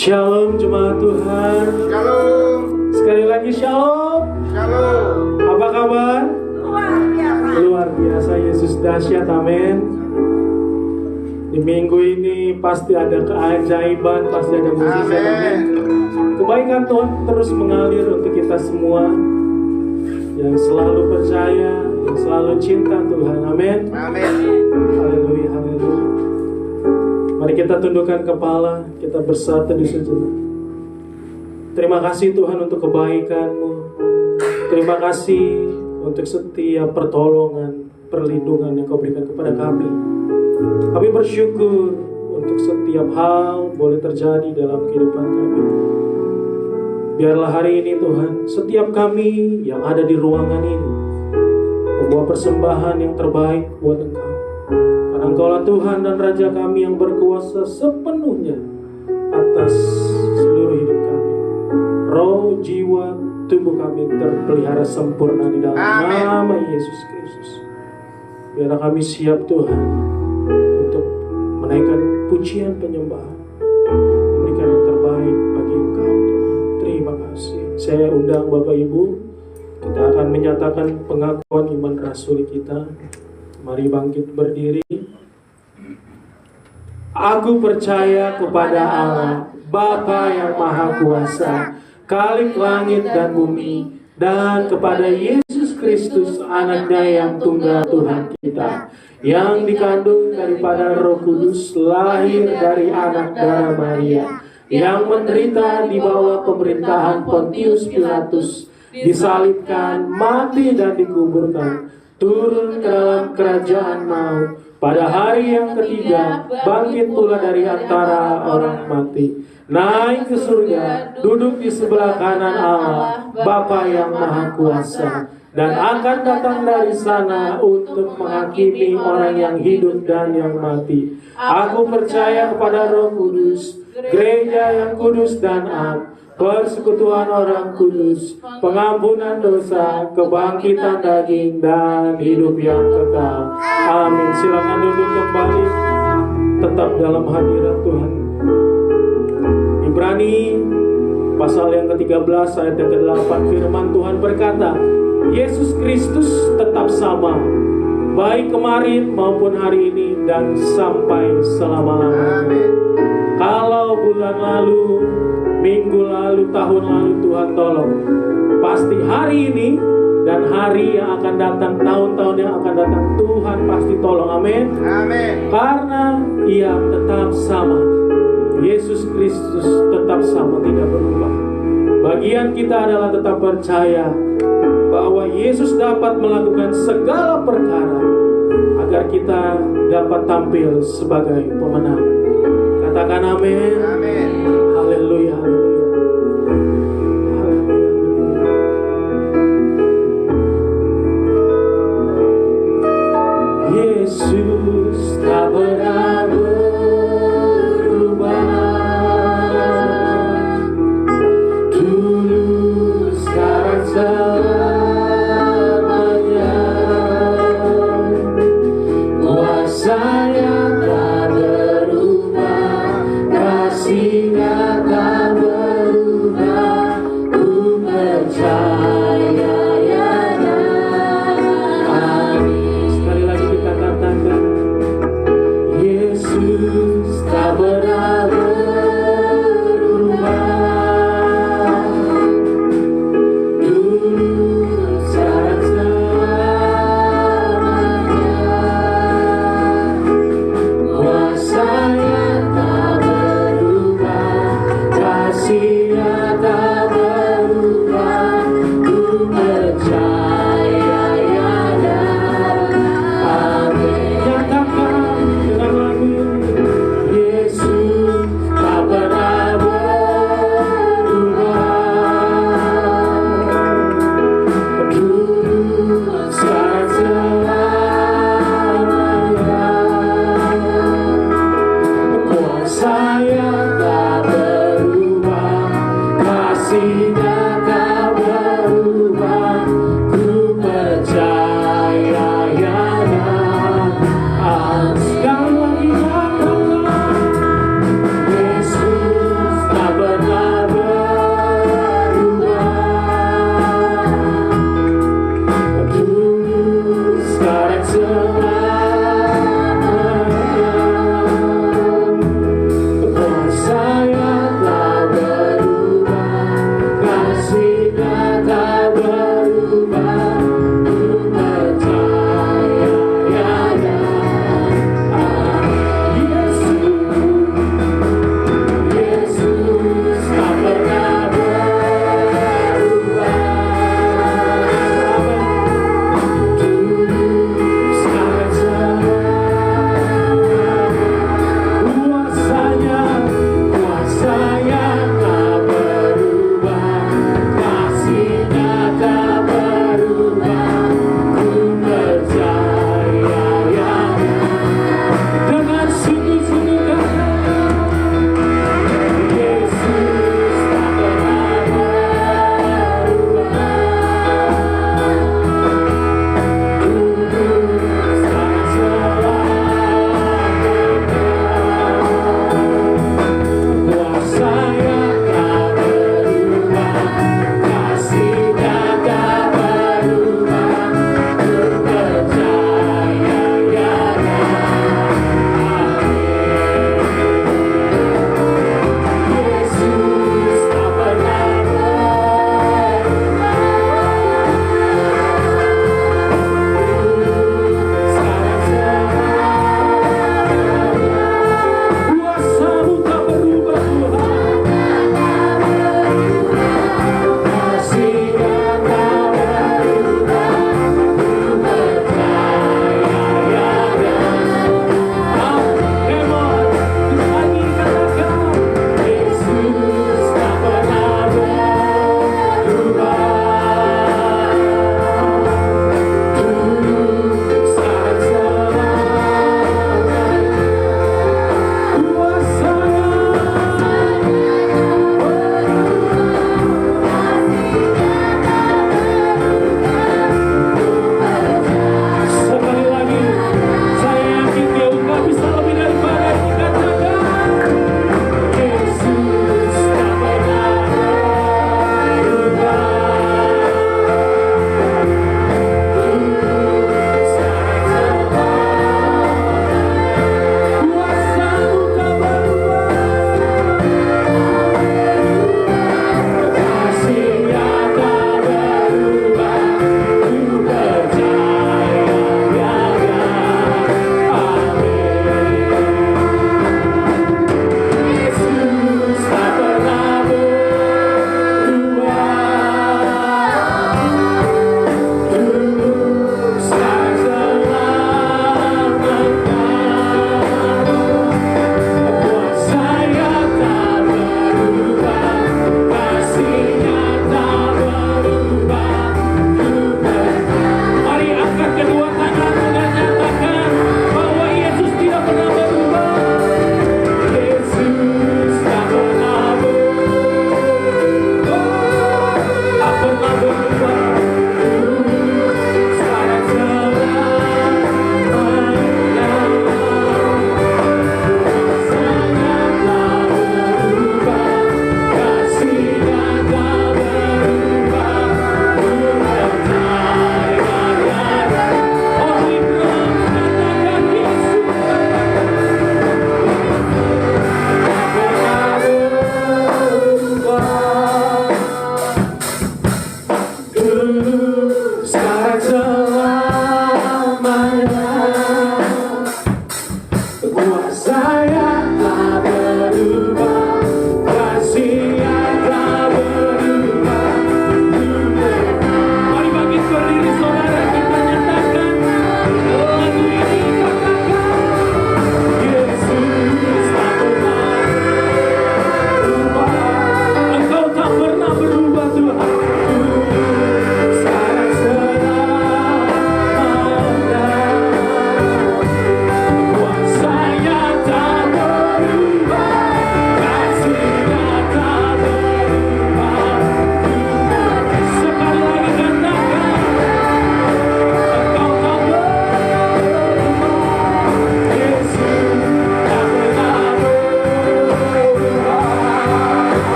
Shalom jemaat Tuhan. Shalom. Sekali lagi shalom. Shalom. Apa kabar? Luar biasa, Yesus dahsyat, amin. Di minggu ini pasti ada keajaiban, pasti ada mujizat, amin. Kebaikan Tuhan terus mengalir untuk kita semua yang selalu percaya, yang selalu cinta Tuhan, amin. Amin. Haleluya, haleluya. Mari kita tundukkan kepala, kita bersatu di sujud. Terima kasih Tuhan untuk kebaikan-Mu. Terima kasih untuk setiap pertolongan, perlindungan yang Kau berikan kepada kami. Kami bersyukur untuk setiap hal boleh terjadi dalam kehidupan kami. Biarlah hari ini Tuhan, setiap kami yang ada di ruangan ini membawa persembahan yang terbaik buat Engkau. Karena Engkaulah Tuhan dan Raja kami yang berkuasa sepenuhnya atas seluruh hidup kami. Roh, jiwa, tubuh kami terpelihara sempurna di dalam nama Yesus Kristus. Biarlah kami siap Tuhan untuk menaikkan pujian penyembahan, memberikan yang terbaik bagi Engkau Tuhan. Terima kasih. Saya undang Bapak Ibu, kita akan menyatakan pengakuan iman rasuli kita. Mari bangkit berdiri. Aku percaya kepada Allah, Bapa yang Maha Kuasa, Khalik langit dan bumi, dan kepada Yesus Kristus, Anaknya yang tunggal Tuhan kita, yang dikandung daripada Roh Kudus, lahir dari anak darah Maria, yang menderita di bawah pemerintahan Pontius Pilatus, disalibkan, mati dan dikuburkan, turun ke dalam kerajaan maut, pada hari yang ketiga bangkit pula dari antara orang mati, naik ke surga, duduk di sebelah kanan Allah, Bapa yang Maha Kuasa, dan akan datang dari sana untuk menghakimi orang yang hidup dan yang mati. Aku percaya kepada Roh Kudus, gereja yang kudus dan am, persekutuan orang kudus, pengampunan dosa, kebangkitan daging, dan hidup yang kekal. Amin. Silakan duduk kembali, tetap dalam hadirat Tuhan. Ibrani pasal yang ke-13 ayat yang ke-8, firman Tuhan berkata, Yesus Kristus tetap sama, baik kemarin maupun hari ini dan sampai selama-lamanya. Kalau bulan lalu, minggu lalu, tahun lalu Tuhan tolong, pasti hari ini dan hari yang akan datang, tahun-tahun yang akan datang, Tuhan pasti tolong, amin. Amin. Karena Ia tetap sama. Yesus Kristus tetap sama, tidak berubah. Bagian kita adalah tetap percaya bahwa Yesus dapat melakukan segala perkara agar kita dapat tampil sebagai pemenang. Katakan amin. Amin. Haleluya, haleluya. Yesus tak pernah berubah, dulu sekarang selamanya, kuasanya tak berubah, kasih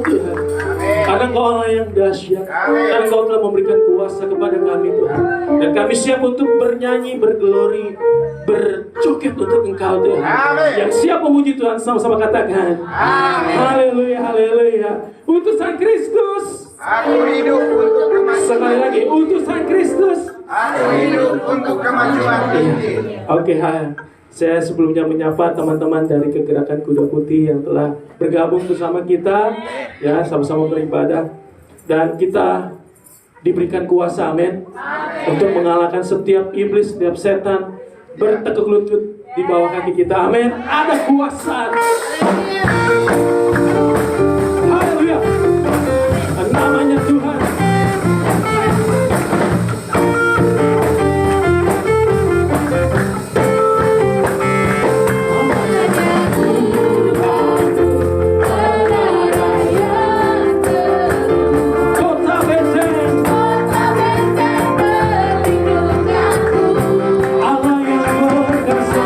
Tuhan. Karena Engkau Allah yang dahsyat. Karena Engkau telah memberikan kuasa kepada kami Tuhan. Dan kami siap untuk bernyanyi, bergelori, berjoget untuk Engkau Tuhan. Yang siap memuji Tuhan, sama-sama katakan haleluya, haleluya. Utusan Kristus, Aku hidup untuk kemajuan. sekali lagi, utusan Kristus. Aku hidup untuk kemajuan Injil. Oke, saya sebelumnya menyapa teman-teman dari Kegerakan Kuda Putih yang telah bergabung bersama kita, ya, sama-sama beribadah, dan kita diberikan kuasa, amin, untuk mengalahkan setiap iblis, setiap setan bertekuk lutut di bawah kaki kita, amin. Ada kuasa. Haleluya. Namanya Tuhan. Kota Benteng, Allah yang perkasa.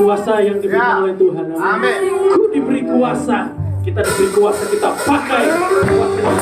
kuasa yang diberikan oleh Tuhan. Amin. Ku diberi kuasa. Kita diberi kuasa, kita pakai kuasa.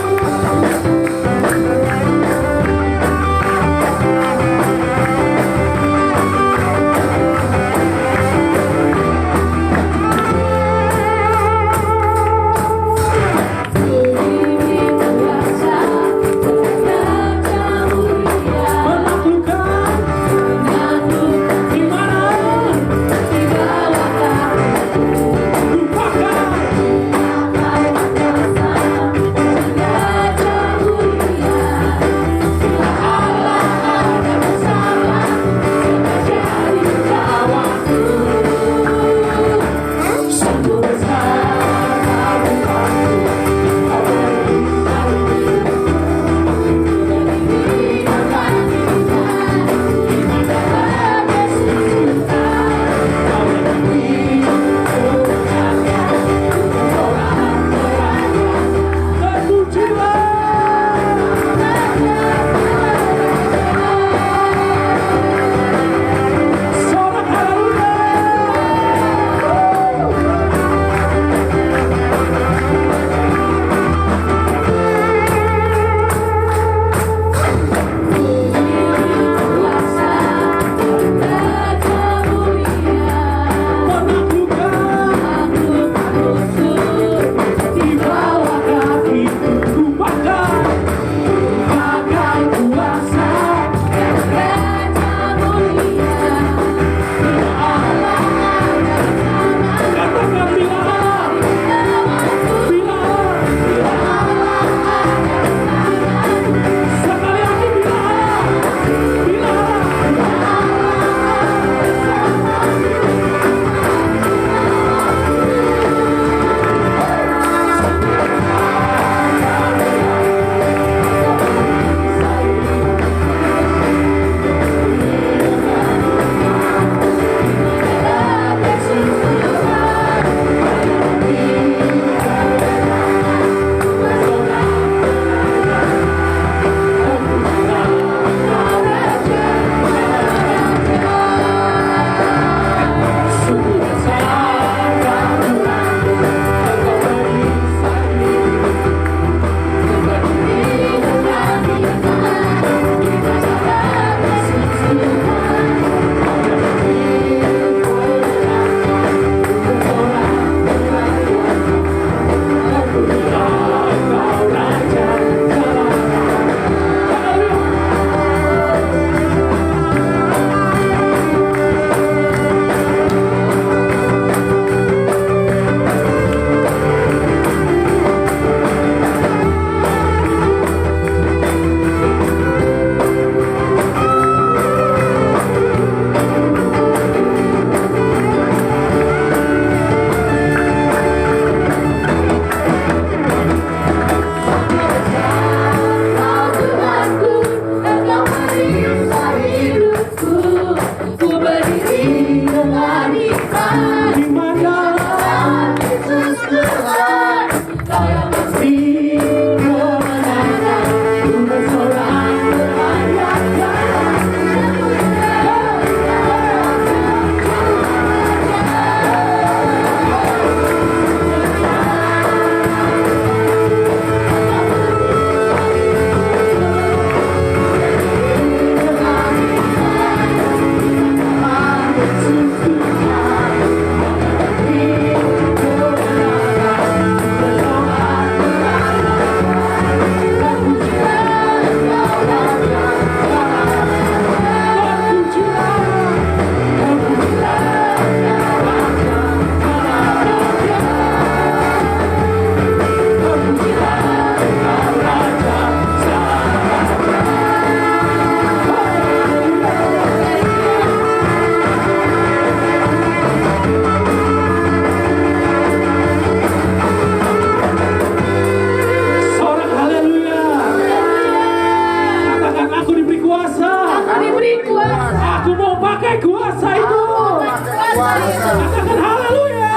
Katakan haleluya.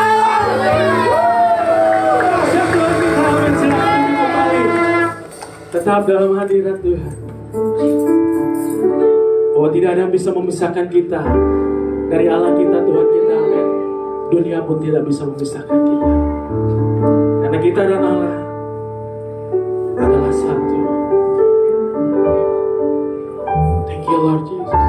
Siap Tuhan kita mencerahkan kembali. Tetap dalam hadirat Tuhan. Oh, tidak ada yang bisa memisahkan kita dari Allah kita, Tuhan kita. Amin. dunia pun tidak bisa memisahkan kita. Karena kita dan Allah adalah satu. Thank you Lord Jesus.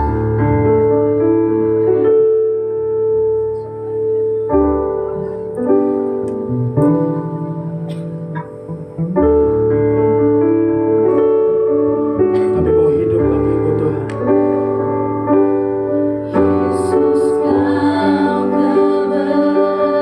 Kami mau hidup bagimu Tuhan. Yesus kau kebenaran,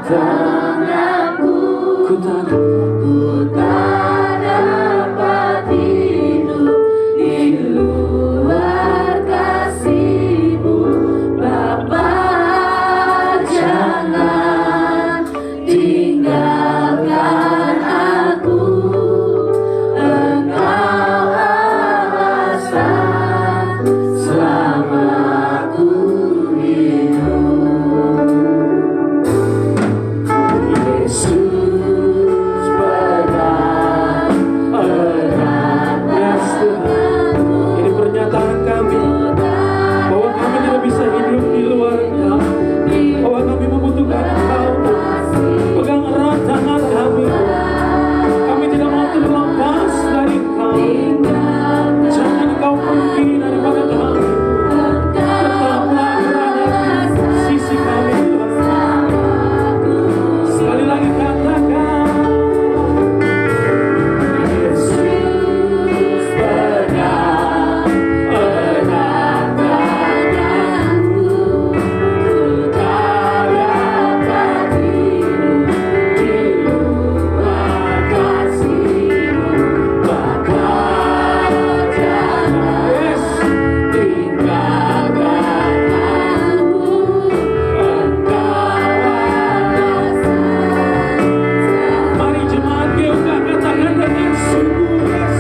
tanganku, Ku tak ku tak dapat hidup di luar kasih-Mu. Bapa, jangan tinggalkan aku. Engkau alasan selama aku hidup. Yesus pegang erat tanganku. Ini pernyataan kami bahwa kami tidak bisa hidup di luar Engkau, bahwa kami membutuhkan Engkau. Pegang erat tangan kami. Kami tidak mau terlepas dari Engkau. Jangan Engkau pergi daripada kami. Tetaplah berada di sisi kami, Tuhan. Sekali lagi katakan, Yesus pegang erat tanganku. Ku tak dapat hidup di luar kasih-Mu. Bapa, jangan tinggalkan aku. Engkau alasan. mari jemaat Geoga katakan dengan sungguh Yesus.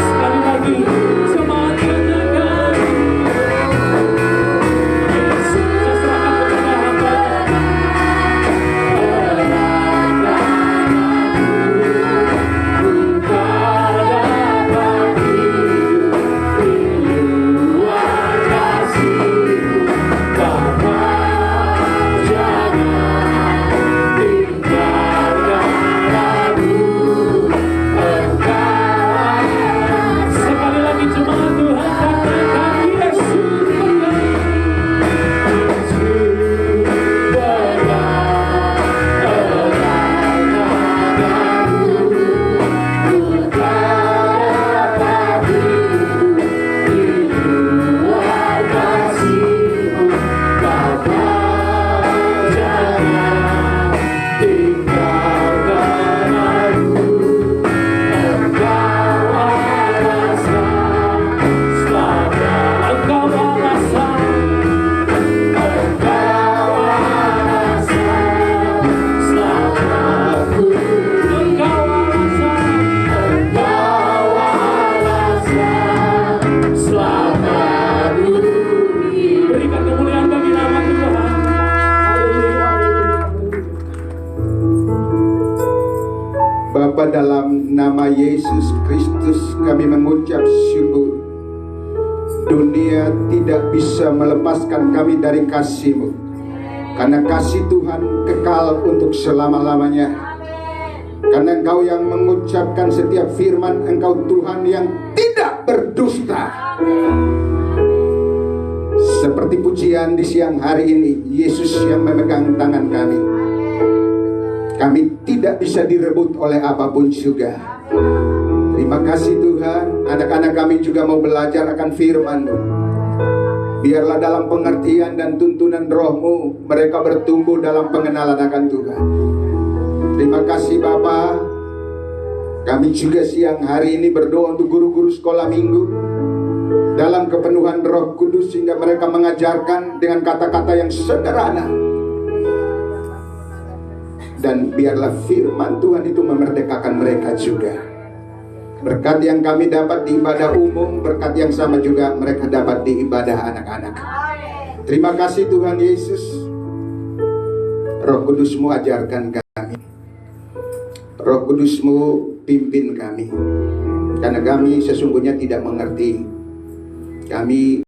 Sekali lagi jemaat katakan, Yesus saya serahkan kepada hamba-Nya. Sekali lagi jemaat Tuhan katakan, Yesus Engkau alasan, Engkau alasan. Berikan kemuliaan bagi nama Tuhan. Haleluya, haleluya. Bapa, dalam nama Yesus Kristus kami mengucap syukur. Dunia tidak bisa melepaskan kami dari kasih-Mu, karena kasih Tuhan kekal untuk selama-lamanya. Karena Engkau yang mengucapkan setiap firman, Engkau Tuhan yang tidak berdusta. Seperti pujian di siang hari ini, Yesus yang memegang tangan kami. Kami tidak bisa direbut oleh apapun juga. Terima kasih Tuhan. Anak-anak kami juga mau belajar akan firman-Mu. Biarlah dalam pengertian dan tuntunan Roh-Mu mereka bertumbuh dalam pengenalan akan Tuhan. Terima kasih Bapa. Kami juga siang hari ini berdoa untuk guru-guru sekolah minggu dalam kepenuhan Roh Kudus, sehingga mereka mengajarkan dengan kata-kata yang sederhana. Dan biarlah firman Tuhan itu memerdekakan mereka juga. Berkat yang kami dapat di ibadah umum, berkat yang sama juga mereka dapat di ibadah anak-anak. Terima kasih Tuhan Yesus. Roh Kudus-Mu ajarkan kami. Roh Kudus-Mu pimpin kami. Karena kami sesungguhnya tidak mengerti. Kami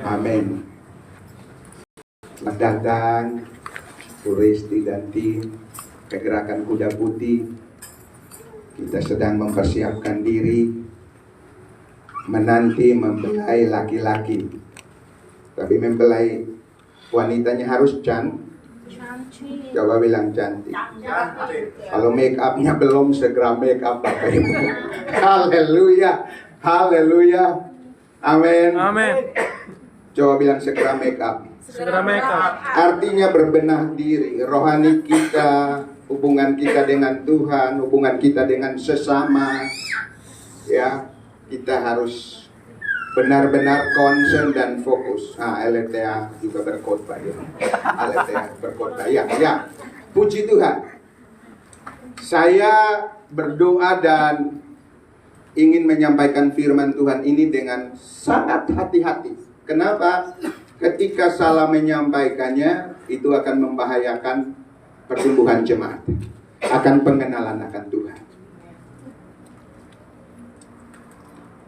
Amin. Selamat datang Bu Resti dan tim Pergerakan Kuda Putih. Kita sedang mempersiapkan diri menanti mempelai laki-laki. Tapi mempelai wanitanya harus cantik. Coba bilang cantik. Kalau make upnya belum, segera make up Bapak Ibu. Haleluya. Haleluya. Amin. Amin. Coba bilang segera make up. Segera make up. Artinya berbenah diri, rohani kita, hubungan kita dengan Tuhan, hubungan kita dengan sesama. Ya, kita harus benar-benar concern dan fokus. LTA juga berkhotbah ya. LTA berkhotbah. Ya. Puji Tuhan. Saya berdoa dan ingin menyampaikan firman Tuhan ini dengan sangat hati-hati. Kenapa? Ketika salah menyampaikannya, itu akan membahayakan pertumbuhan jemaat, akan pengenalan akan Tuhan.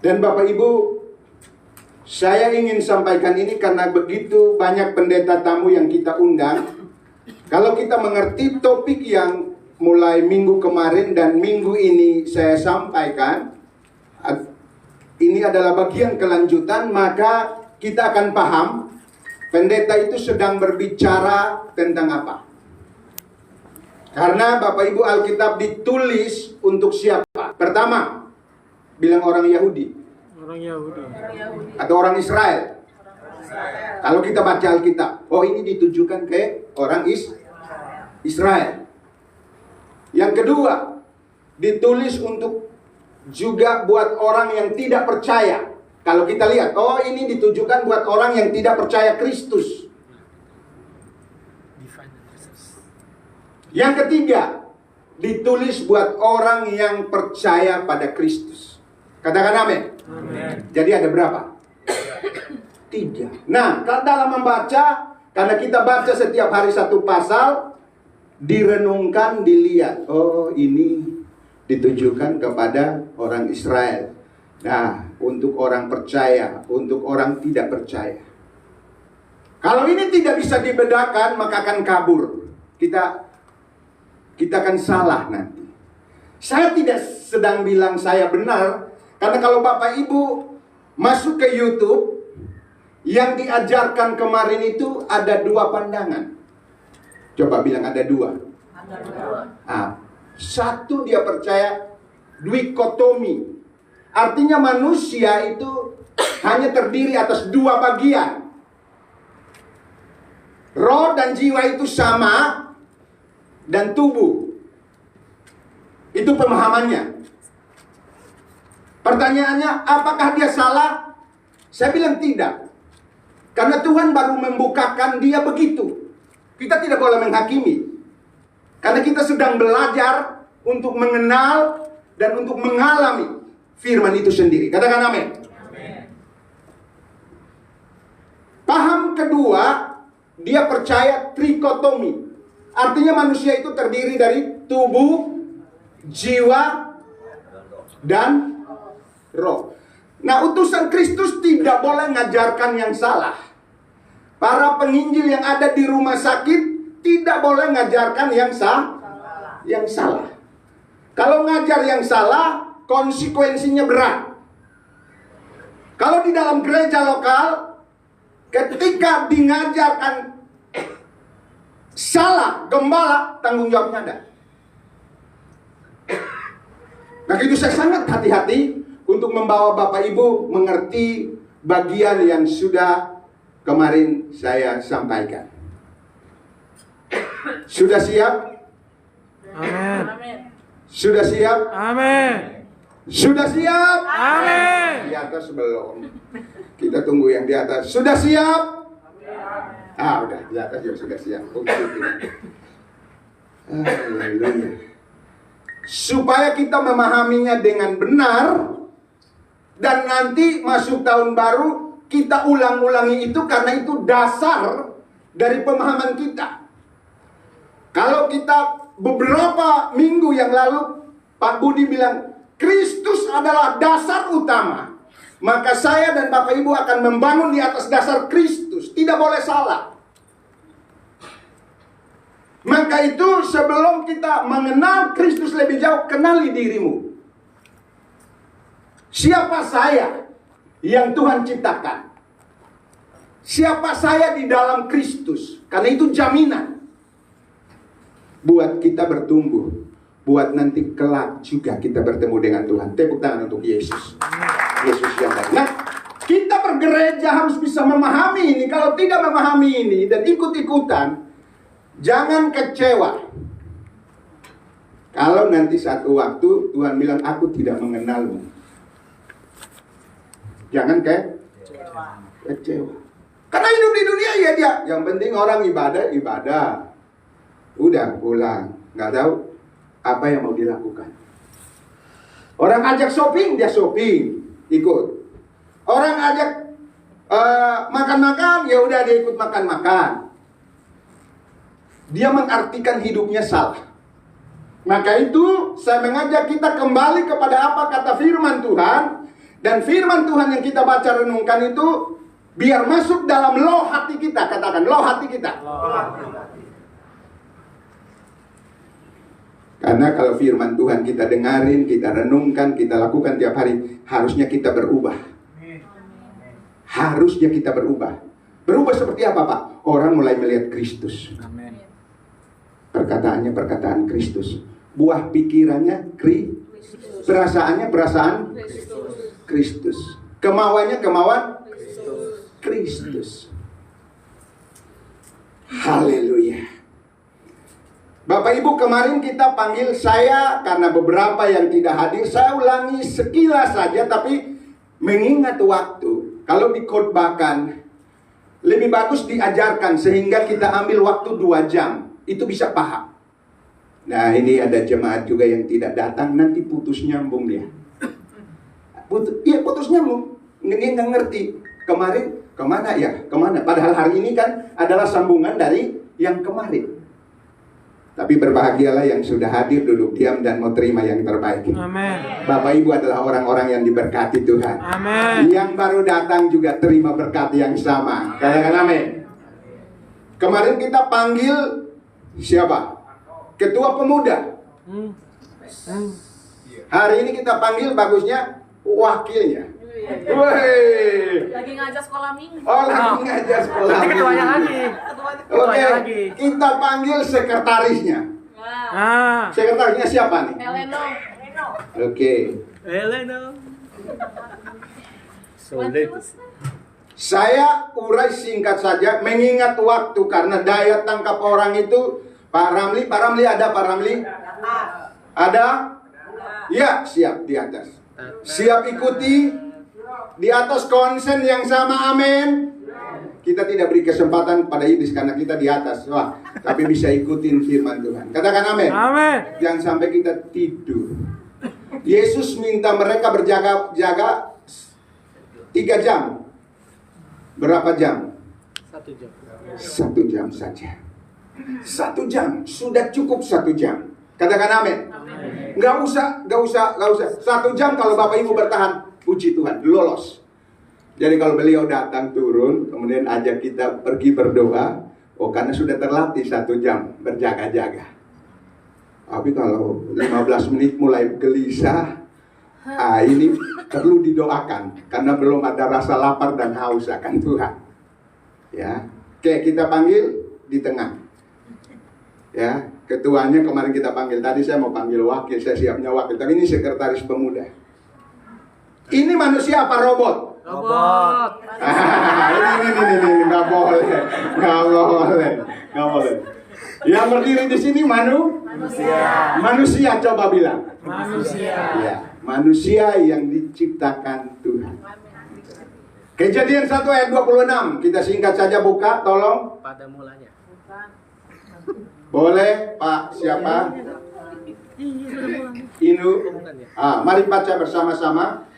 Dan Bapak Ibu, saya ingin sampaikan ini karena begitu banyak pendeta tamu yang kita undang. Kalau kita mengerti topik yang mulai minggu kemarin dan minggu ini saya sampaikan, ini adalah bagian kelanjutan, maka kita akan paham pendeta itu sedang berbicara tentang apa. Karena Bapak Ibu, Alkitab ditulis untuk siapa? Pertama, bilang orang Yahudi. Orang Yahudi. Atau orang Israel. Kalau kita baca Alkitab, oh ini ditujukan ke orang Israel. Yang kedua, ditulis untuk juga buat orang yang tidak percaya. Kalau kita lihat, oh ini ditujukan buat orang yang tidak percaya Kristus. Yang ketiga, ditulis buat orang yang percaya pada Kristus. Katakan amin. Jadi ada berapa? 3. Nah, kalau dalam membaca, karena kita baca setiap hari satu pasal, direnungkan, dilihat, oh ini ditujukan kepada orang Israel. Nah, untuk orang percaya, untuk orang tidak percaya. Kalau ini tidak bisa dibedakan, maka akan kabur. Kita akan salah nanti. Saya tidak sedang bilang saya benar, karena kalau Bapak Ibu masuk ke YouTube, yang diajarkan kemarin itu ada 2 pandangan. Coba bilang ada 2. Satu, dia percaya dikotomi. Artinya manusia itu hanya terdiri atas 2 bagian. Roh dan jiwa itu sama, dan tubuh. Itu pemahamannya. Pertanyaannya, apakah dia salah? Saya bilang tidak. Karena Tuhan baru membukakan dia begitu. Kita tidak boleh menghakimi. Karena kita sedang belajar untuk mengenal dan untuk mengalami firman itu sendiri. Katakan amin. Paham kedua, dia percaya trikotomi. Artinya manusia itu terdiri dari tubuh, jiwa, dan roh. Nah, utusan Kristus tidak boleh mengajarkan yang salah. Para penginjil yang ada di rumah sakit tidak boleh mengajarkan yang salah. Kalau ngajar yang salah, konsekuensinya berat. Kalau di dalam gereja lokal, ketika dingajarkan salah, gembala, tanggung jawabnya ada. Nah, itu saya sangat hati-hati untuk membawa Bapak Ibu mengerti bagian yang sudah kemarin saya sampaikan. Sudah siap? Amin. Sudah siap? Amin. Sudah siap? Amin. Di atas belum. Kita tunggu yang di atas. Sudah siap? Udah, di atas juga sudah siap. Haleluya. Supaya kita memahaminya dengan benar, dan nanti masuk tahun baru kita ulang-ulangi itu, karena itu dasar dari pemahaman kita. Kalau kita beberapa minggu yang lalu Pak Budi bilang Kristus adalah dasar utama, maka saya dan Bapak Ibu akan membangun di atas dasar Kristus. Tidak boleh salah. Maka itu sebelum kita mengenal Kristus lebih jauh, kenali dirimu. Siapa saya yang Tuhan ciptakan? Siapa saya di dalam Kristus? Karena itu jaminan buat kita bertumbuh, buat nanti kelak juga kita bertemu dengan Tuhan. Tepuk tangan untuk Yesus. Yesus yang baik. Nah, kita bergereja harus bisa memahami ini. Kalau tidak memahami ini dan ikut-ikutan, jangan kecewa. Kalau nanti satu waktu Tuhan bilang, aku tidak mengenalmu. Jangan kecewa. Karena hidup di dunia ya dia. Yang penting orang ibadah. Udah pulang. Nggak tahu apa yang mau dilakukan. Orang ajak shopping, dia shopping. Ikut. Orang ajak makan-makan, ya udah dia ikut makan-makan. Dia mengartikan hidupnya salah. Maka itu saya mengajak kita kembali kepada apa kata firman Tuhan. Dan firman Tuhan yang kita baca renungkan itu biar masuk dalam loh hati kita. Katakan loh hati kita. Karena kalau firman Tuhan kita dengarin, kita renungkan, kita lakukan tiap hari, harusnya kita berubah. Harusnya kita berubah. Berubah seperti apa, Pak? Orang mulai melihat Kristus. Perkataannya perkataan Kristus. Buah pikirannya Kristus. Perasaannya perasaan Kristus. Kemauannya kemauan Kristus. Haleluya. Bapak Ibu, kemarin kita panggil saya karena beberapa yang tidak hadir. Saya ulangi sekilas saja, tapi mengingat waktu. Kalau dikhotbahkan, lebih bagus diajarkan sehingga kita ambil waktu 2 jam. Itu bisa paham. Nah, ini ada jemaat juga yang tidak datang, nanti putus nyambung dia. Putus nyambung. Dia nggak ngerti. Kemarin kemana ya? Kemana? Padahal hari ini kan adalah sambungan dari yang kemarin. Tapi berbahagialah yang sudah hadir, duduk diam dan mau terima yang terbaik. Amin. Bapak Ibu adalah orang-orang yang diberkati Tuhan. Amin. Yang baru datang juga terima berkat yang sama. Katakan amin. Kemarin kita panggil siapa? Ketua pemuda. Hari ini kita panggil bagusnya wakilnya. Woi. Lagi ngajar sekolah minggu. Oh, lagi ngajar sekolah. Nanti ketuanya lagi. Oke, lagi. kita panggil sekretarisnya. Nah, Sekretarisnya siapa nih? Heleno. Oke. Heleno. Saya urai singkat saja, mengingat waktu karena daya tangkap orang itu. Pak Ramli ada Pak Ramli? Ada? Ya, siap di atas. Siap ikuti di atas konsen yang sama, amin. Kita tidak beri kesempatan pada iblis karena kita di atas. Wah, tapi bisa ikutin firman Tuhan. Katakan amin. Amin. Jangan sampai kita tidur. Yesus minta mereka berjaga-jaga 3 jam. Berapa jam? 1 jam. 1 jam saja. 1 jam. Sudah cukup 1 jam. Katakan amin. Nggak usah. 1 jam kalau Bapak Ibu bertahan, puji Tuhan, lolos. Jadi kalau beliau datang turun, kemudian ajak kita pergi berdoa, karena sudah terlatih 1 jam berjaga-jaga. Tapi kalau 15 menit mulai gelisah, ini perlu didoakan, karena belum ada rasa lapar dan haus akan Tuhan. Ya, oke, kita panggil di tengah. Ya, ketuanya kemarin kita panggil. Tadi saya mau panggil wakil, saya siapnya wakil. Tapi ini sekretaris pemuda. Ini manusia apa robot? Robot. Ini nggak boleh. Yang berdiri di sini manusia coba bilang. Manusia. Ya, manusia yang diciptakan Tuhan. Kejadian 1 ayat 26. Kita singkat saja buka, tolong. Pada mulanya. Boleh, Pak, siapa? Inu. Mari baca bersama-sama.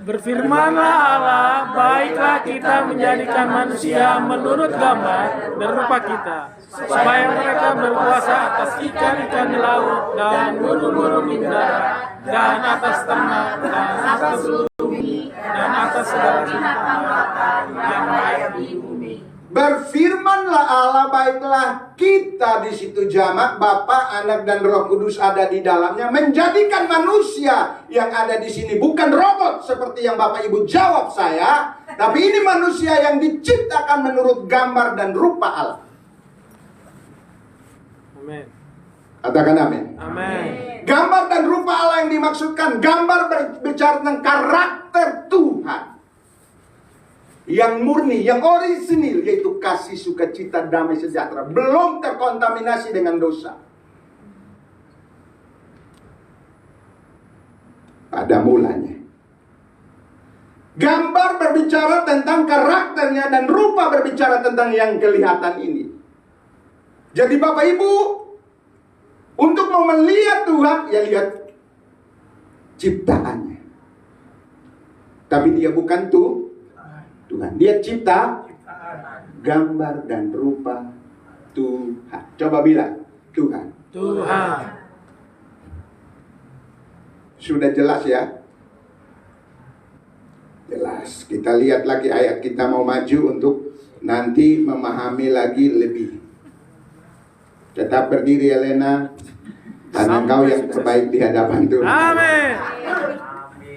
Berfirmanlah Allah, baiklah kita menjadikan manusia menurut gambar dan rupa kita, supaya mereka berkuasa atas ikan-ikan di laut dan burung-burung di udara dan atas ternak dan atas bumi dan segala binatang yang layak di bumi. Berfirmanlah Allah, baiklah kita di situ jamak, Bapa, Anak dan Roh Kudus ada di dalamnya, menjadikan manusia yang ada di sini bukan robot seperti yang Bapak Ibu jawab saya, tapi ini manusia yang diciptakan menurut gambar dan rupa Allah. Amin. Katakan amin. Amin. Gambar dan rupa Allah yang dimaksudkan, gambar berbicara tentang karakter Tuhan yang murni, yang orisinil, yaitu kasih, sukacita, damai, sejahtera, belum terkontaminasi dengan dosa. Pada mulanya, gambar berbicara tentang karakternya dan rupa berbicara tentang yang kelihatan ini. Jadi Bapak Ibu, untuk mau melihat Tuhan, ya lihat ciptaannya. Tapi dia bukan Tuhan. Dia cipta gambar dan rupa Tuhan. Coba bilang, Tuhan. Tuhan. Sudah jelas ya? Jelas. Kita lihat lagi ayat, kita mau maju untuk nanti memahami lagi lebih. Tetap berdiri Elena, karena kau yang terbaik di hadapan Tuhan. Amin.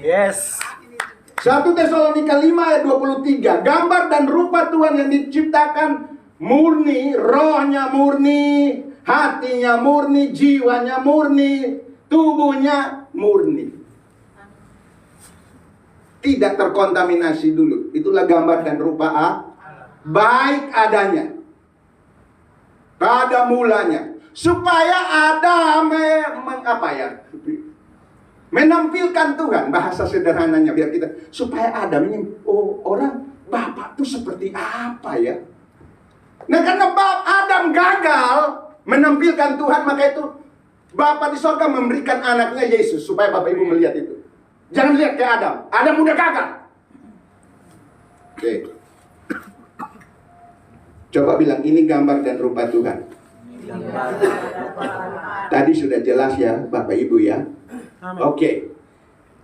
Yes. 1 Tesalonika 5 ayat 23. Gambar dan rupa Tuhan yang diciptakan murni, rohnya murni, hatinya murni, jiwanya murni, tubuhnya murni. Tidak terkontaminasi dulu. Itulah gambar dan rupa baik adanya. Pada mulanya. Supaya ada menampilkan Tuhan, bahasa sederhananya biar kita, supaya Adam ini, orang Bapak tuh seperti apa ya? Nah, karena Adam gagal menampilkan Tuhan, maka itu Bapak di sorga memberikan anaknya Yesus supaya Bapak Ibu melihat itu. Jangan lihat ke Adam. Adam udah gagal. Oke. Coba bilang, ini gambar dan rupa Tuhan. Tadi sudah jelas ya Bapak Ibu ya. Oke,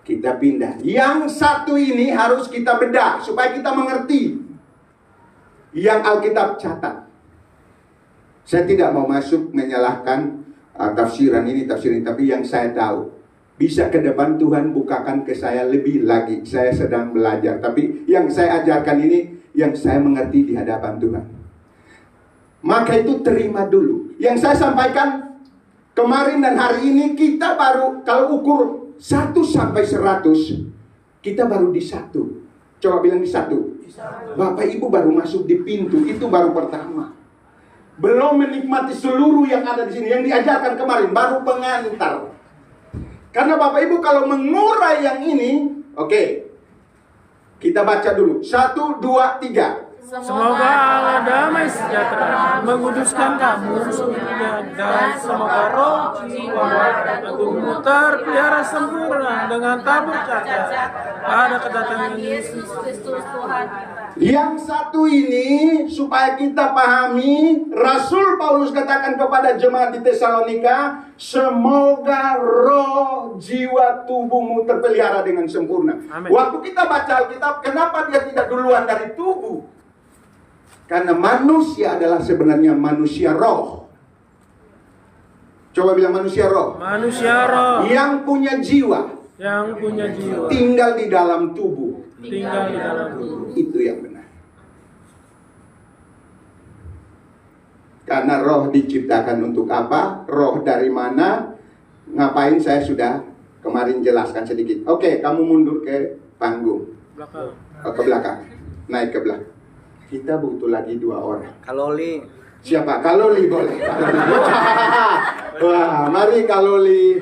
kita pindah. Yang satu ini harus kita bedah supaya kita mengerti yang Alkitab catat. Saya tidak mau masuk menyalahkan tafsiran ini, tapi yang saya tahu, bisa ke depan Tuhan bukakan ke saya lebih lagi. Saya sedang belajar, tapi yang saya ajarkan ini yang saya mengerti di hadapan Tuhan. Maka itu terima dulu. Yang saya sampaikan kemarin dan hari ini, kita baru, kalau ukur 1 sampai 100, kita baru di 1. Coba bilang di 1. Bapak Ibu baru masuk di pintu, itu baru pertama. Belum menikmati seluruh yang ada di sini, yang diajarkan kemarin, baru pengantar. Karena Bapak Ibu kalau mengurai yang ini, oke, kita baca dulu. 1, 2, 3. Semoga Allah damai sejahtera menguduskan kamu seluruhnya, dan semoga roh, jiwa, dan tubuhmu terpelihara sempurna dengan tabur cacat pada kedatangan Yesus Kristus Tuhan. Yang satu ini supaya kita pahami, Rasul Paulus katakan kepada jemaat di Tesalonika, semoga roh, jiwa, tubuhmu terpelihara dengan sempurna. Amin. Waktu kita baca Alkitab, kenapa dia tidak duluan dari tubuh? Karena manusia adalah sebenarnya manusia roh. Coba bilang manusia roh. Manusia roh Yang punya jiwa. yang punya jiwa Tinggal di dalam tubuh. tinggal di dalam tubuh. Itu yang benar. Karena roh diciptakan untuk apa? Roh dari mana? Ngapain, saya sudah kemarin jelaskan sedikit. Oke, kamu mundur ke panggung. Belakang. Ke belakang. Naik ke belakang. Kita butuh lagi 2 orang. Kaloli. Siapa? Kaloli boleh. Wah, mari Kaloli.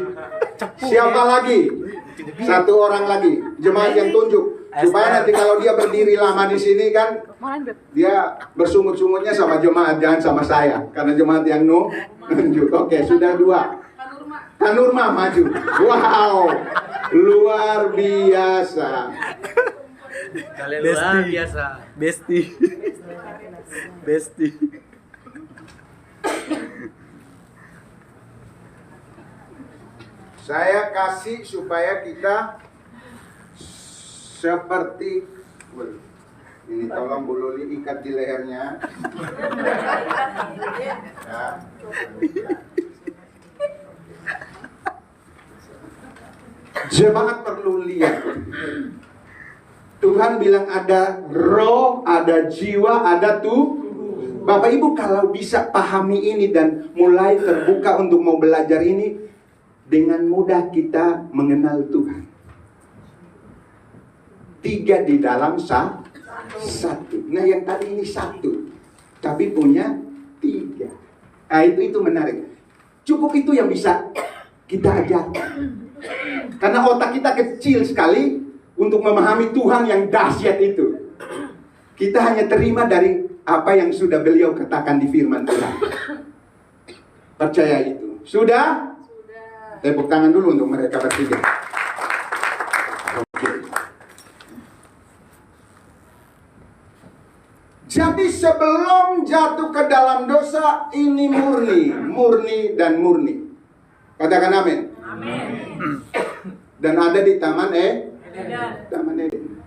Siapa lagi? 1 orang lagi. Jemaat yang tunjuk. Supaya nanti kalau dia berdiri lama di sini kan, dia bersungut-sungutnya sama jemaat, jangan sama saya. Karena jemaat yang nunjuk. Oke, sudah 2. Kanurma maju. Wow, luar biasa. Kalian luar biasa. Besti. Besti. Saya kasih supaya kita seperti Ini tolong Bu Luli ikat di lehernya. Ya. Jemaat perlu lihat. Tuhan bilang ada roh, ada jiwa, ada tubuh. Bapak Ibu kalau bisa pahami ini dan mulai terbuka untuk mau belajar ini, dengan mudah kita mengenal Tuhan. 3 di dalam satu. Nah yang tadi ini 1, tapi punya 3. Nah itu menarik. Cukup itu yang bisa kita ajarkan. Karena otak kita kecil sekali untuk memahami Tuhan yang dahsyat itu. Kita hanya terima dari apa yang sudah beliau katakan di firman Tuhan. Percaya itu. Sudah? Tepuk tangan dulu untuk mereka bertiga. Oke. Jadi sebelum jatuh ke dalam dosa, ini murni dan murni. Katakan amin. Amin. Dan ada di Taman Eden.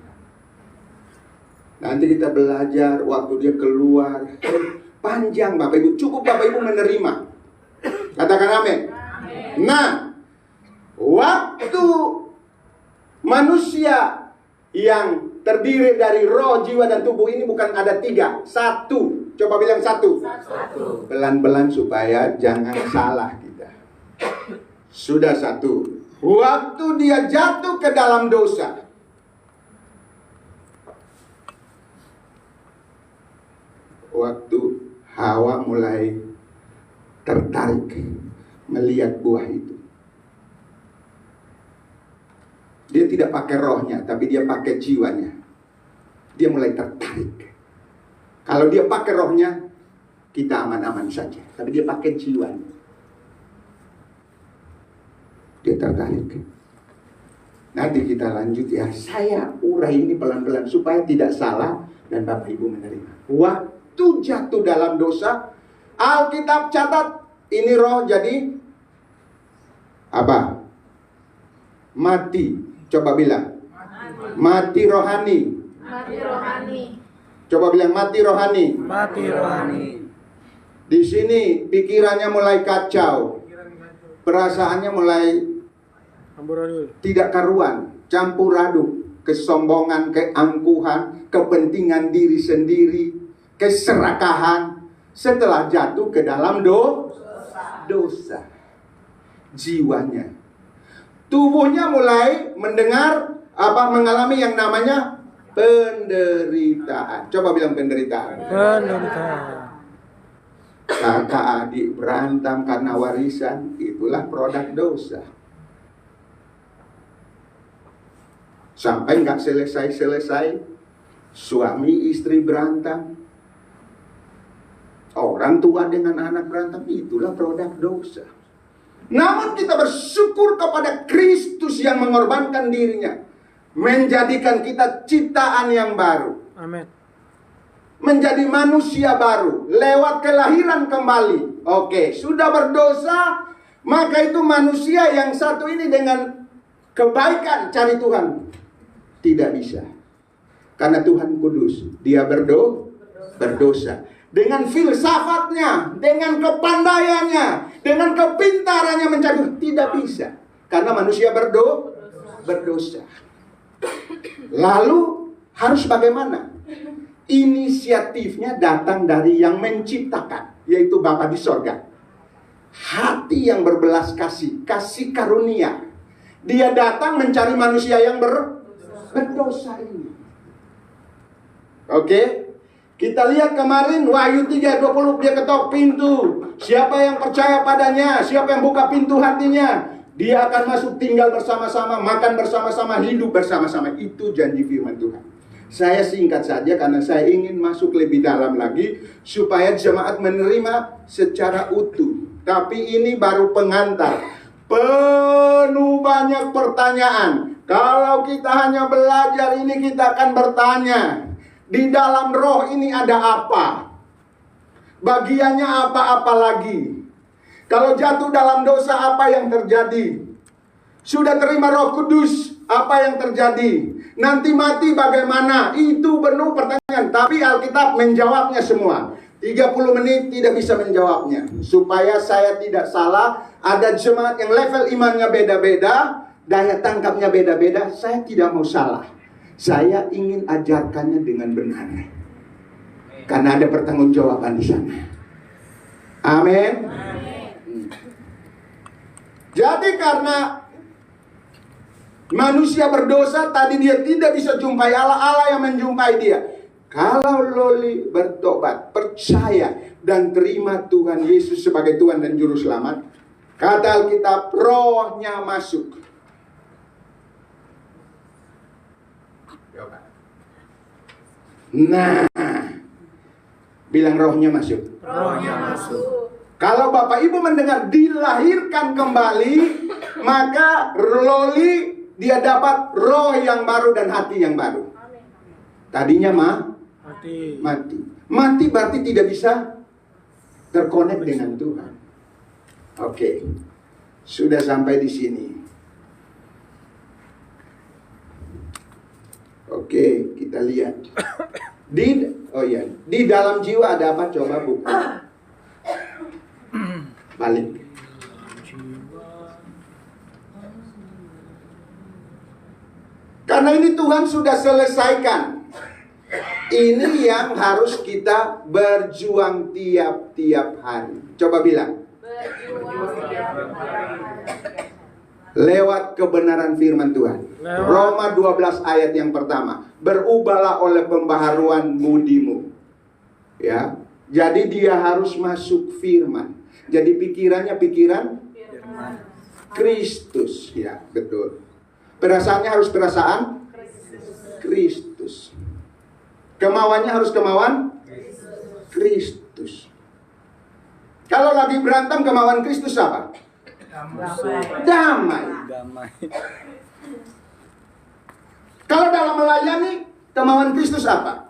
Nanti kita belajar waktu dia keluar. Panjang Bapak Ibu. Cukup Bapak Ibu menerima. Katakan amin. Nah, waktu manusia yang terdiri dari roh, jiwa, dan tubuh ini bukan ada 3, 1. Coba bilang 1. Pelan-pelan supaya jangan salah kita. Sudah 1. Waktu dia jatuh ke dalam dosa, waktu Hawa mulai tertarik melihat buah itu. Dia tidak pakai rohnya, tapi dia pakai jiwanya. Dia mulai tertarik. Kalau dia pakai rohnya, kita aman-aman saja. Tapi dia pakai jiwanya. Dia tertarik. Nanti kita lanjut ya. Saya urai ini pelan-pelan supaya tidak salah dan Bapak Ibu menerima. Waktu jatuh dalam dosa, Alkitab catat ini roh jadi apa? Mati. Coba bilang. Mati rohani. Mati rohani. Coba bilang mati rohani. Mati rohani. Di sini pikirannya mulai kacau. Perasaannya mulai tidak karuan, campur aduk, kesombongan, keangkuhan, kepentingan diri sendiri, keserakahan. Setelah jatuh ke dalam dosa. Jiwanya, tubuhnya mulai mengalami yang namanya penderitaan. Coba bilang penderitaan. Kakak adik berantem karena warisan, itulah produk dosa. Sampai nggak selesai, suami istri berantem, orang tua dengan anak berantem, itulah produk dosa. Namun kita bersyukur kepada Kristus yang mengorbankan dirinya, menjadikan kita ciptaan yang baru. Amin. Menjadi manusia baru lewat kelahiran kembali. Oke, sudah berdosa, maka itu manusia yang satu ini dengan kebaikan cari Tuhan tidak bisa. Karena Tuhan kudus, dia berdosa. Dengan filsafatnya, dengan kepandaiannya, dengan kepintarannya mencari Tuhan, tidak bisa. Karena manusia berdosa. Lalu harus bagaimana? Inisiatifnya datang dari yang menciptakan, yaitu Bapa di sorga. Hati yang berbelas kasih, kasih karunia. Dia datang mencari manusia yang berdosa ini. Oke? Kita lihat kemarin Wahyu 3:20, dia ketok pintu. Siapa yang percaya padanya, siapa yang buka pintu hatinya, dia akan masuk tinggal bersama-sama, makan bersama-sama, hidup bersama-sama. Itu janji firman Tuhan. Saya singkat saja karena saya ingin masuk lebih dalam lagi supaya jemaat menerima secara utuh. Tapi ini baru pengantar. Penuh banyak pertanyaan. Kalau kita hanya belajar ini, kita akan bertanya, di dalam roh ini ada apa? Bagiannya apa-apa lagi? Kalau jatuh dalam dosa, apa yang terjadi? Sudah terima Roh Kudus, Apa yang terjadi? Nanti mati bagaimana? Itu penuh pertanyaan. Tapi Alkitab menjawabnya semua. 30 menit tidak bisa menjawabnya. Supaya saya tidak salah, ada jemaat yang level imannya beda-beda, daya tangkapnya beda-beda. Saya tidak mau salah. Saya ingin ajarkannya dengan benar. Karena ada pertanggungjawaban di sana. Amin. Jadi karena manusia berdosa, tadi dia tidak bisa jumpai Allah, Allah yang menjumpai dia. Kalau Loli bertobat, percaya dan terima Tuhan Yesus sebagai Tuhan dan Juru Selamat, kata Alkitab, rohnya masuk. Nah, bilang rohnya masuk. Rohnya masuk. Kalau Bapak Ibu mendengar dilahirkan kembali, maka Loli dia dapat roh yang baru dan hati yang baru. Tadinya mati. Mati berarti tidak bisa terkonek dengan Tuhan. Oke. Sudah sampai di sini. Oke, kita lihat. Di dalam jiwa ada apa? Coba buka. Balik. Karena ini Tuhan sudah selesaikan. Ini yang harus kita berjuang tiap-tiap hari. Coba bilang. Lewat kebenaran firman Tuhan. Roma 12 ayat yang pertama. Berubahlah oleh pembaharuan budimu. Ya. Jadi dia harus masuk firman. Jadi pikirannya pikiran Kristus. Ya, betul. Perasaannya harus perasaan Kristus. Kemauannya harus kemauan Kristus. Kalau lagi berantem, kemauan Kristus apa? Damai. Kalau dalam melayani, kemauan Kristus apa?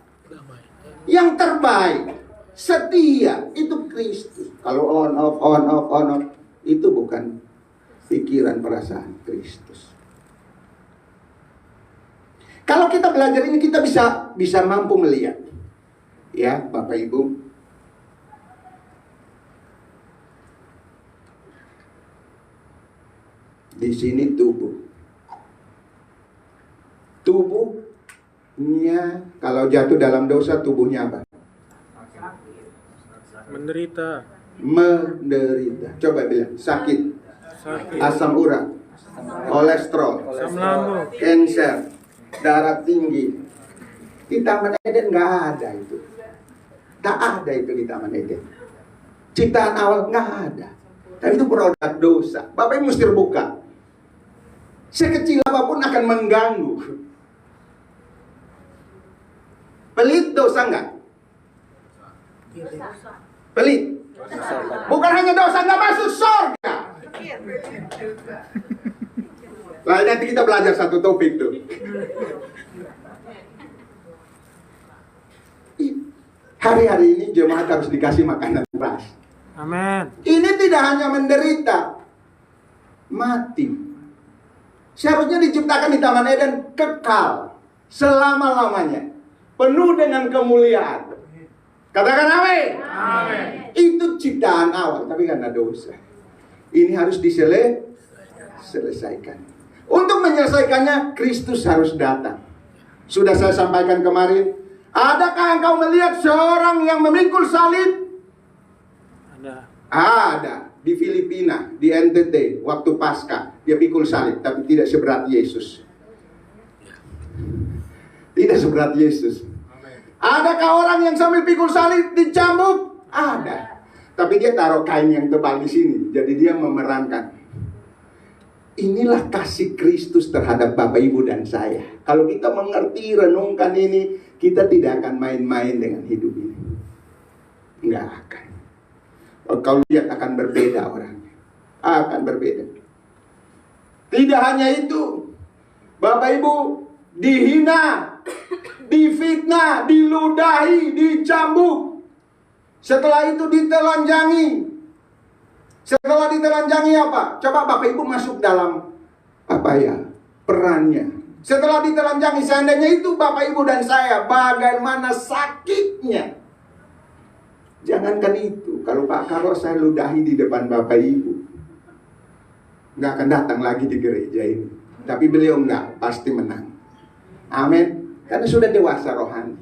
Yang terbaik, setia, itu Kristus. Kalau on off, itu bukan pikiran perasaan Kristus. Kalau kita belajar ini, kita bisa mampu melihat, ya Bapak Ibu. Di sini tubuhnya kalau jatuh dalam dosa, tubuhnya apa? Menderita. Coba bilang sakit. Asam urat, kolesterol, Asam lambung, cancer, darah tinggi. Di Taman Eden nggak ada itu. Tak ada itu di Taman Eden. Ciptaan awal nggak ada. Tapi itu produk dosa. Bapak Ibu mesti buka. Sekecil apapun akan mengganggu. Pelit dosa nggak? Pelit. Bukan hanya dosa, nggak masuk surga. Lah nanti kita belajar satu topik tuh. Hari-hari ini jemaat harus dikasih makanan keras. amin. Ini tidak hanya menderita, mati. Seharusnya diciptakan di Taman Eden kekal selama-lamanya, penuh dengan kemuliaan. Katakan amin. Itu ciptaan awal, tapi karena dosa. Ini harus diselesaikan. Untuk menyelesaikannya, Kristus harus datang. Sudah saya sampaikan kemarin. Adakah engkau melihat seorang yang memikul salib? Ada. Di Filipina, di NTT, waktu Paskah, dia pikul salib, tapi tidak seberat Yesus. Tidak seberat Yesus. Adakah orang yang sambil pikul salib dicambuk? Ada. Tapi dia taruh kain yang tebal di sini, jadi dia memerankan. Inilah kasih Kristus terhadap Bapak Ibu dan saya. Kalau kita mengerti, renungkan ini, kita tidak akan main-main dengan hidup ini. Enggak akan. Kau lihat akan berbeda orangnya. Akan berbeda. Tidak hanya itu. Bapak Ibu dihina, difitnah, diludahi, dicambuk. Setelah itu ditelanjangi. Setelah ditelanjangi apa? Coba Bapak Ibu masuk dalam perannya. Setelah ditelanjangi, seandainya itu Bapak Ibu dan saya, bagaimana sakitnya. Jangankan itu, kalau saya ludahi di depan Bapak Ibu, nggak akan datang lagi di gereja ini. Tapi beliau nggak, pasti menang. Amin. Karena sudah dewasa rohani.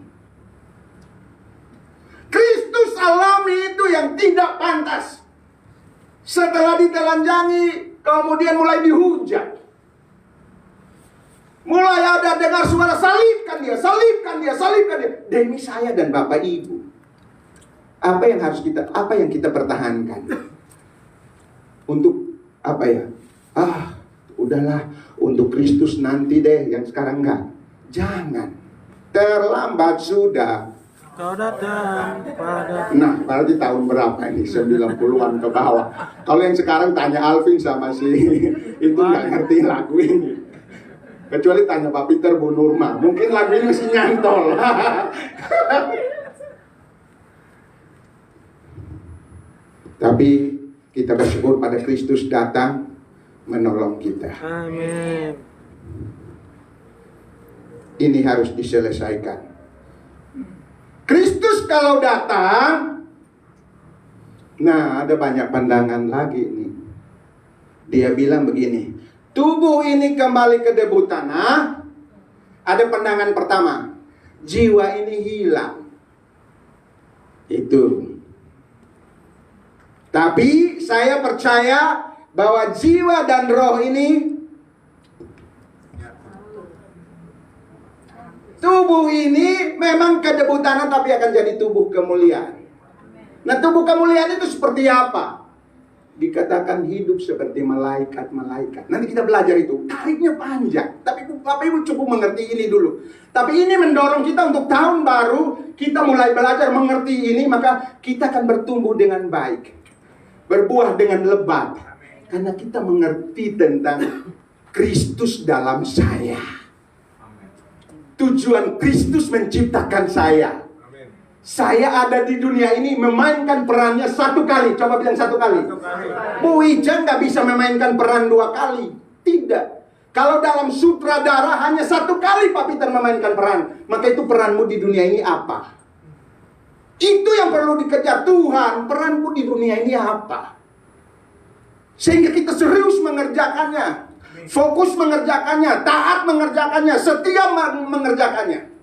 Kristus alami itu yang tidak pantas. Setelah ditelanjangi, kemudian mulai dihujat. Mulai ada dengar suara, salibkan dia, salibkan dia, salibkan dia. Demi saya dan Bapak Ibu. Apa yang kita pertahankan? Untuk apa ya? Udahlah, untuk Kristus nanti deh, yang sekarang enggak. Jangan. Terlambat sudah. Kau datang pada. Nah, berarti tahun berapa ini? 90-an ke bawah. Kalau yang sekarang tanya Alvin sama si itu nggak ngerti lagu ini. Kecuali tanya Pak Peter, Bu Nurma. Mungkin lagu ini masih nyantol. Tapi kita bersyukur pada Kristus datang menolong kita. Amin. Ini harus diselesaikan. Kristus kalau datang, nah ada banyak pandangan lagi nih. Dia bilang begini, tubuh ini kembali ke debu tanah. Ada pandangan pertama, jiwa ini hilang. Itu. Tapi saya percaya bahwa jiwa dan roh ini, tubuh ini memang ke debu tanah tapi akan jadi tubuh kemuliaan. Nah, tubuh kemuliaan itu seperti apa? Dikatakan hidup seperti malaikat-malaikat. Nanti kita belajar itu. Tariknya panjang. Tapi Bapak Ibu cukup mengerti ini dulu. Tapi ini mendorong kita untuk tahun baru. Kita mulai belajar mengerti ini. Maka kita akan bertumbuh dengan baik. Berbuah dengan lebat. Karena kita mengerti tentang Kristus dalam saya. Tujuan Kristus menciptakan saya. Saya ada di dunia ini memainkan perannya satu kali. Coba bilang satu kali. Bu Ija nggak bisa memainkan peran 2 kali. Tidak. Kalau dalam sutradara hanya 1 kali Pak Peter memainkan peran. Maka itu peranmu di dunia ini apa? Itu yang perlu dikejar. Tuhan, peranku di dunia ini apa? Sehingga kita serius mengerjakannya. Fokus mengerjakannya. Taat mengerjakannya. Setia mengerjakannya.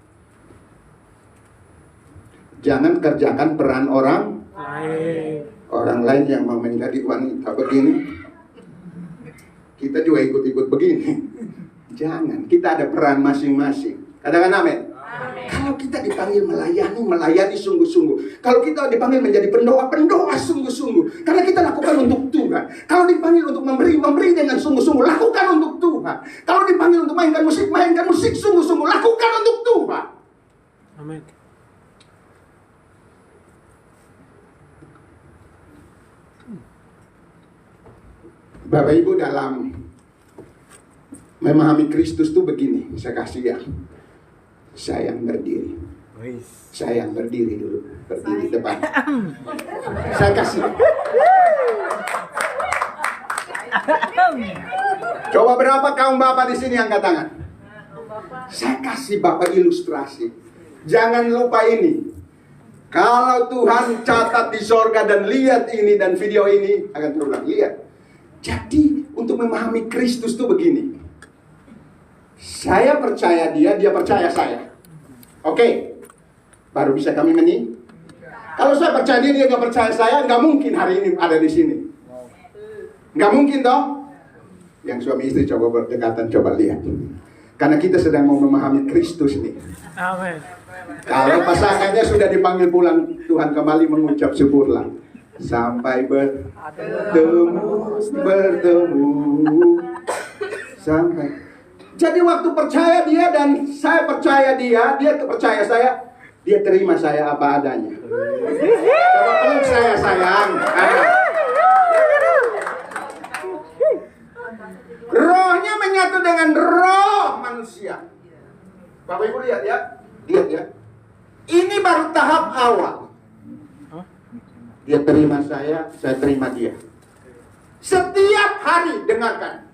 Jangan kerjakan peran orang lain yang mau menjadi wanita begini. Kita juga ikut-ikut begini. Jangan, kita ada peran masing-masing. Katakan amin. Kalau kita dipanggil melayani sungguh-sungguh. Kalau kita dipanggil menjadi pendoa sungguh-sungguh. Karena kita lakukan untuk Tuhan. Kalau dipanggil untuk memberi dengan sungguh-sungguh. Lakukan untuk Tuhan. Kalau dipanggil untuk mainkan musik sungguh-sungguh. Lakukan untuk Tuhan. Amin. Bapak Ibu dalam memahami Kristus itu begini, saya kasih ya. Saya yang berdiri. Saya yang berdiri dulu. Berdiri depan. Saya kasih. Coba berapa kaum bapak di sini angkat tangan? Saya kasih bapak ilustrasi. Jangan lupa ini. Kalau Tuhan catat di sorga dan lihat ini dan video ini akan terulang. Lihat. Jadi untuk memahami Kristus itu begini. Saya percaya dia percaya saya. Oke. Baru bisa kami menikah. Kalau saya percaya dia nggak percaya saya, nggak mungkin hari ini ada di sini. Nggak mungkin toh. Yang suami istri coba berdekatan, coba lihat. Karena kita sedang mau memahami Kristus nih. Amin. Kalau pasangannya sudah dipanggil pulang, Tuhan kembali mengucap syukurlah. Sampai bertemu sampai. Jadi waktu percaya dia dan saya percaya dia percaya saya, dia terima saya apa adanya. Coba peluk saya sayang. Rohnya menyatu dengan roh manusia. Bapak Ibu lihat ya. Ini baru tahap awal. Dia terima saya terima dia. Setiap hari dengarkan.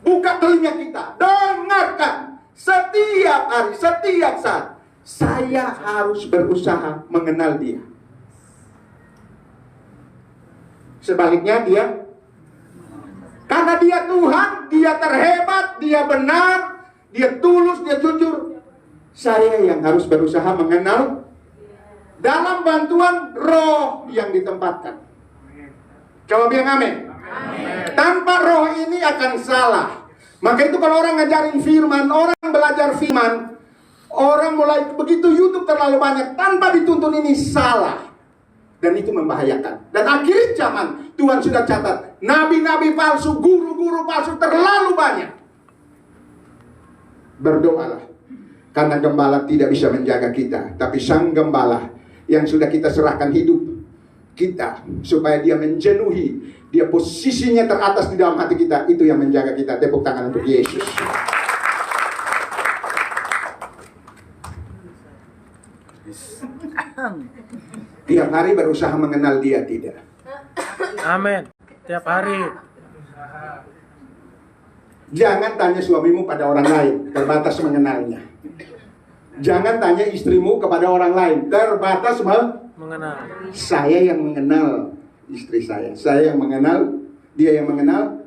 Buka telinga kita, dengarkan. Setiap hari, setiap saat, saya harus berusaha mengenal dia. Sebaliknya dia, karena dia Tuhan, dia terhebat, dia benar, dia tulus, dia jujur. Saya yang harus berusaha mengenal dalam bantuan roh yang ditempatkan. Coba bilang amin. Tanpa roh ini akan salah. Maka itu kalau orang ngajarin firman, orang belajar firman, orang mulai begitu YouTube terlalu banyak tanpa dituntun, ini salah. Dan itu membahayakan. Dan akhir zaman Tuhan sudah catat, nabi-nabi palsu, guru-guru palsu terlalu banyak. Berdoalah, karena gembala tidak bisa menjaga kita, tapi sang gembala yang sudah kita serahkan hidup kita supaya dia menjenuhi, dia posisinya teratas di dalam hati kita, itu yang menjaga kita. Tepuk tangan untuk Yesus. Tiap hari berusaha mengenal dia, tidak? Amin. Tiap hari. Jangan tanya suamimu pada orang lain, terbatas mengenalnya. Jangan tanya istrimu kepada orang lain, terbatas Mengenal. Saya yang mengenal istri saya yang mengenal, dia yang mengenal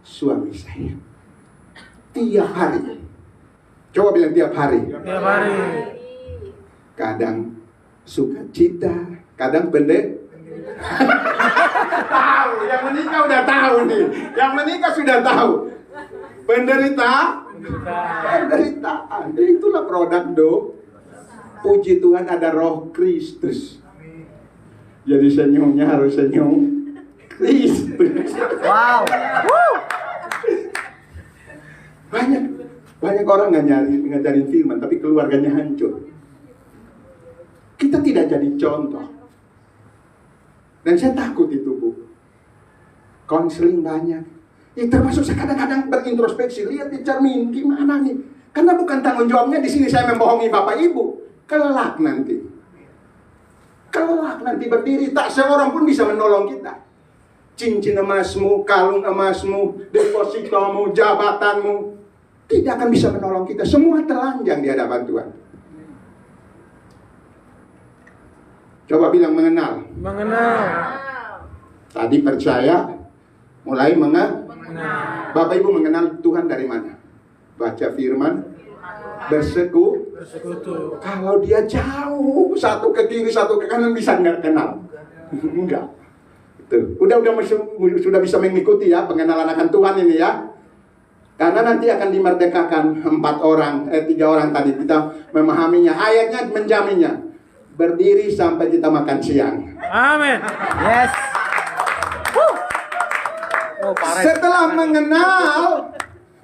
suami saya. Tiap hari. Coba bilang tiap hari. Tiap hari. Kadang sukacita, kadang pendek. Tahu, yang menikah udah tahu nih. Yang menikah sudah tahu. Penderitaan. Itulah produk puji Tuhan ada Roh Kristus. Jadi senyumnya harus senyum Kristus. Wow. Banyak orang ngajarin firman, tapi keluarganya hancur. Kita tidak jadi contoh. Dan saya takut itu, Bu. Konseling banyak. Ya, termasuk saya kadang-kadang berintrospeksi, lihat di cermin, gimana nih? Karena bukan tanggung jawabnya di sini saya membohongi Bapak Ibu. Kelak nanti berdiri, tak seorang pun bisa menolong kita. Cincin emasmu, kalung emasmu, depositomu, jabatanmu, tidak akan bisa menolong kita. Semua telanjang di hadapan Tuhan. Coba bilang mengenal. Mengenal. Tadi percaya, mulai mengenal. Bapak Ibu mengenal Tuhan dari mana? Baca firman, bersekutu. Kalau dia jauh, satu ke kiri, satu ke kanan, bisa nggak kenal? Enggak. Tuh. Sudah bisa mengikuti ya pengenalan akan Tuhan ini ya. Karena nanti akan dimerdekakan 3 orang tadi, kita memahaminya. Ayatnya menjaminnya. Berdiri sampai kita makan siang. Amin. Yes. Setelah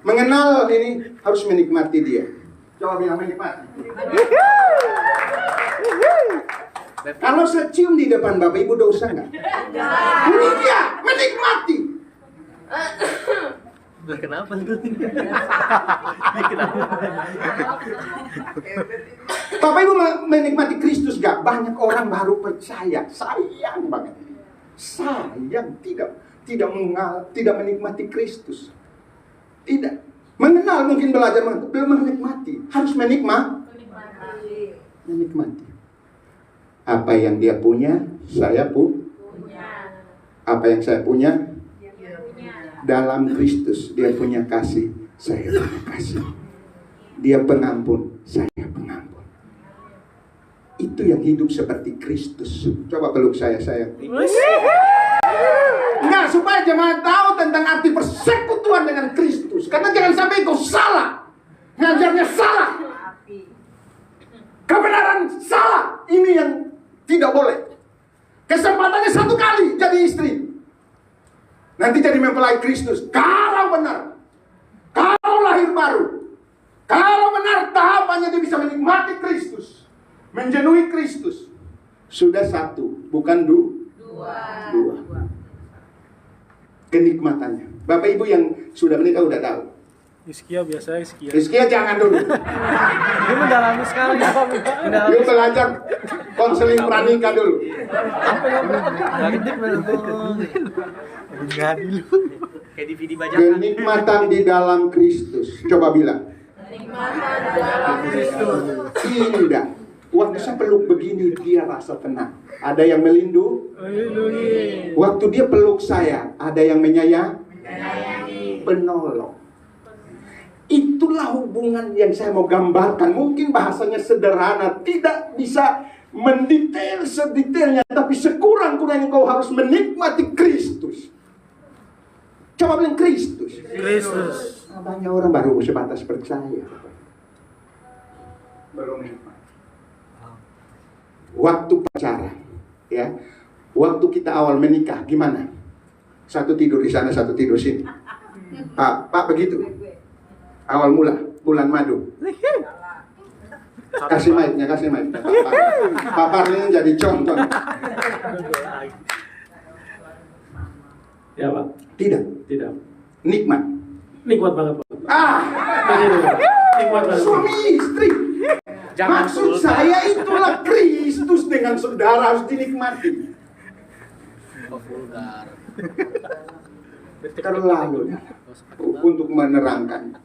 mengenal ini harus menikmati dia. Coba bilang menikmati. Kalau saya cium di depan Bapak Ibu dosa nggak? Ini dia menikmati. Kenapa tuh? Bapak Ibu menikmati Kristus nggak? Banyak orang baru percaya, sayang banget. Sayang tidak menikmati Kristus. Tidak mengenal, mungkin belajar, belum menikmati. Harus menikmati. Apa yang dia punya, saya punya. Apa yang saya punya, dalam Kristus dia punya kasih, saya punya kasih. Dia pengampun, saya pengampun. Itu yang hidup seperti Kristus. Coba peluk saya. Nah, supaya jemaat tahu tentang arti persekutuan dengan Kristus. Karena jangan sampai kau salah. Ngajarnya salah. Kebenaran salah. Ini yang tidak boleh. Kesempatannya 1 kali jadi istri. Nanti jadi mempelai Kristus. Kalau benar. Kalau lahir baru. Kalau benar tahapannya dia bisa menikmati Kristus. Menjenuhi Kristus. Sudah 1, bukan 2. Kenikmatannya. Bapak Ibu yang sudah menikah udah tahu. Iskia biasa Iskia. Iskia jangan dulu. Dia mendalami sekali. Yuk belajar konseling pranikah dulu. Kayak DVD bajakan. Kenikmatan di dalam Kristus. Coba bilang. Indah. Waktu saya peluk begini, dia rasa tenang. Ada yang melindungi. Waktu dia peluk saya, ada yang menyayangi. Penolong. Itulah hubungan yang saya mau gambarkan. Mungkin bahasanya sederhana, tidak bisa mendetail sedetailnya, tapi sekurang-kurangnya kau harus menikmati Kristus. Coba bilang Kristus. Kristus. Banyak orang baru sebatas percaya. Belum nikmat. Waktu pacaran, ya. Waktu kita awal menikah, gimana? Satu tidur di sana, satu tidur sini. Pak begitu. Awal mula, bulan madu. Kasih mic-nya. Paparnya jadi contoh. Ya Pak. Tidak. Nikmat. Nikmat banget Pak. Nikmat banget. Suami istri. Maksud saya itulah Kristus dengan saudara harus dinikmati. Vulgar. Terlalu untuk menerangkan.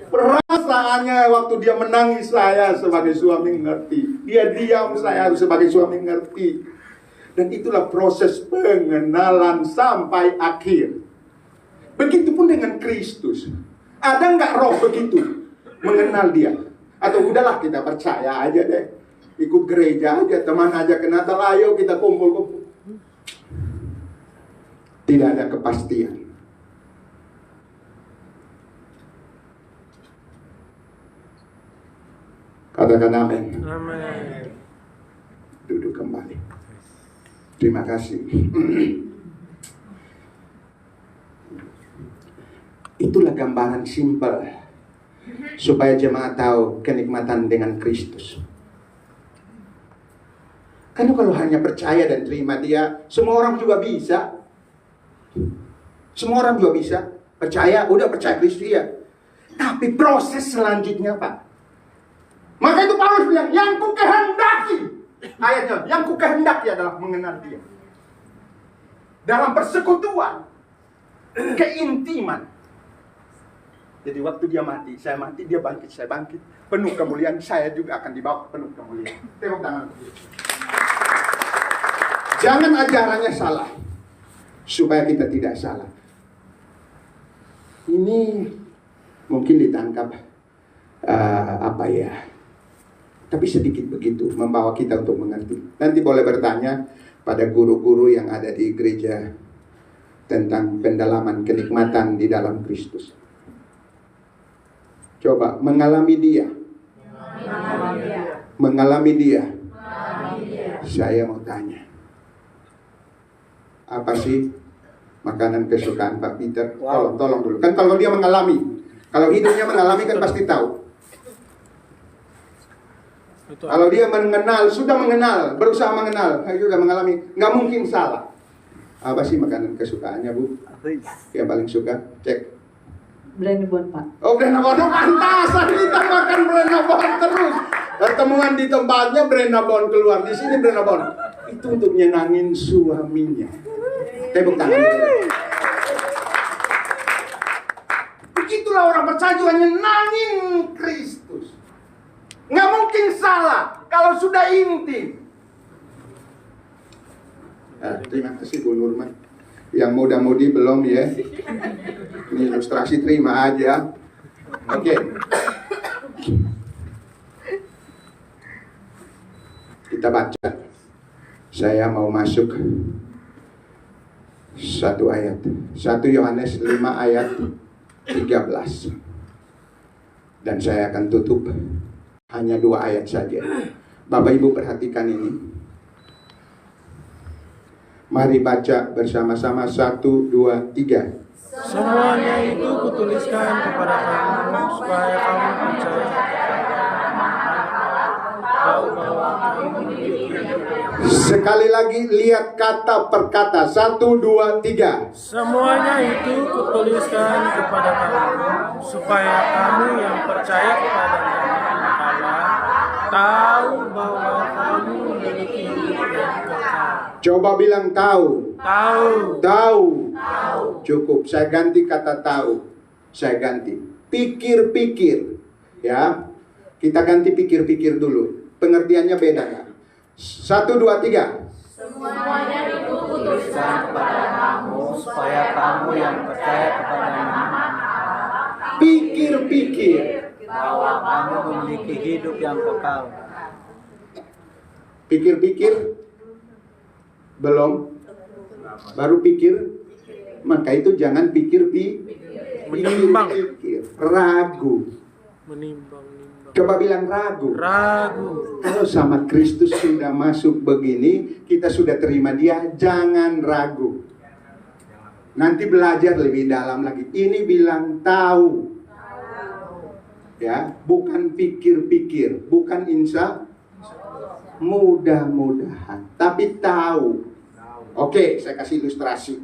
Perasaannya waktu dia menangis, saya sebagai suami ngerti. Dia diam, saya sebagai suami ngerti. Dan itulah proses pengenalan sampai akhir. Begitupun dengan Kristus. Ada nggak roh begitu mengenal dia? Atau udahlah kita percaya aja deh, ikut gereja aja, teman aja ke Natal, ayo kita kumpul. Tidak ada kepastian. Katakan amin. Amin. Duduk kembali. Terima kasih. Itulah gambaran simpel supaya jemaat tahu kenikmatan dengan Kristus. Karena kalau hanya percaya dan terima dia, semua orang juga bisa. Semua orang juga bisa percaya, udah percaya Kristus ya. Tapi proses selanjutnya Pak. Maka itu Paulus bilang, yang ku kehendaki. Ayatnya, yang ku kehendaki adalah mengenal dia. Dalam persekutuan, keintiman. Jadi waktu dia mati, saya mati, dia bangkit, saya bangkit. Penuh kemuliaan, saya juga akan dibawa penuh kemuliaan. Tepuk tangan. Jangan ajarannya salah, supaya kita tidak salah. Ini mungkin ditangkap tapi sedikit begitu membawa kita untuk mengerti. Nanti boleh bertanya pada guru-guru yang ada di gereja tentang pendalaman kenikmatan di dalam Kristus. Coba mengalami dia. Mengalami dia. Saya mau tanya, apa sih makanan kesukaan Pak Peter? Tolong dulu. Kan kalau dia mengalami, kalau hidupnya mengalami kan pasti tahu. Kalau dia mengenal, sudah mengenal, berusaha mengenal, sudah mengalami, nggak mungkin salah. Apa sih makanan kesukaannya Bu? Yang paling suka? Cek. Brennebon Pak. Oh Brennebon, pantasan kita makan Brennebon terus. Pertemuan di tempatnya Brennebon keluar, di sini Brennebon. Itu untuk nyenangin suaminya. Tepuk tangan. Begitulah orang percaya juga nyenangin Kristus. Nggak mungkin salah kalau sudah intim. Terima kasih Bu Nurman. Yang muda-mudi belum ya. Ini ilustrasi terima aja. Oke. Kita baca. Saya mau masuk satu ayat. 1 Yohanes 5 ayat 13. Dan saya akan tutup hanya 2 ayat saja. Bapak Ibu perhatikan ini. Mari baca bersama-sama 1, 2, 3. Semuanya itu kutuliskan kepada kamu supaya kamu percaya tahu bahwa kamu hidup. Sekali lagi lihat kata per kata. 1, 2, 3. Semuanya itu kutuliskan kepada kamu supaya kamu yang percaya kepada Allah tahu bahwa kamu memiliki hidup yang kekal. Coba bilang tahu. Tahu. Tahu. Cukup. Saya ganti kata tahu. Saya ganti. Pikir-pikir. Ya. Kita ganti pikir-pikir dulu. Pengertiannya beda nggak? 1, 2, 3. Semuanya itu kutuliskan kepada kamu supaya kamu yang percaya kepada nama Pikir-pikir. bahwa kamu memiliki hidup yang kekal. Pikir-pikir. Belum. Baru pikir. Maka itu jangan Menimbang. pikir. Ragu. Menimbang. Coba bilang ragu. Ragu. Kalau sama Kristus sudah masuk begini, kita sudah terima Dia, jangan ragu. Nanti belajar lebih dalam lagi. Ini bilang tahu. Ya, bukan pikir-pikir, bukan insya mudah-mudahan, tapi tahu. Oke, saya kasih ilustrasi.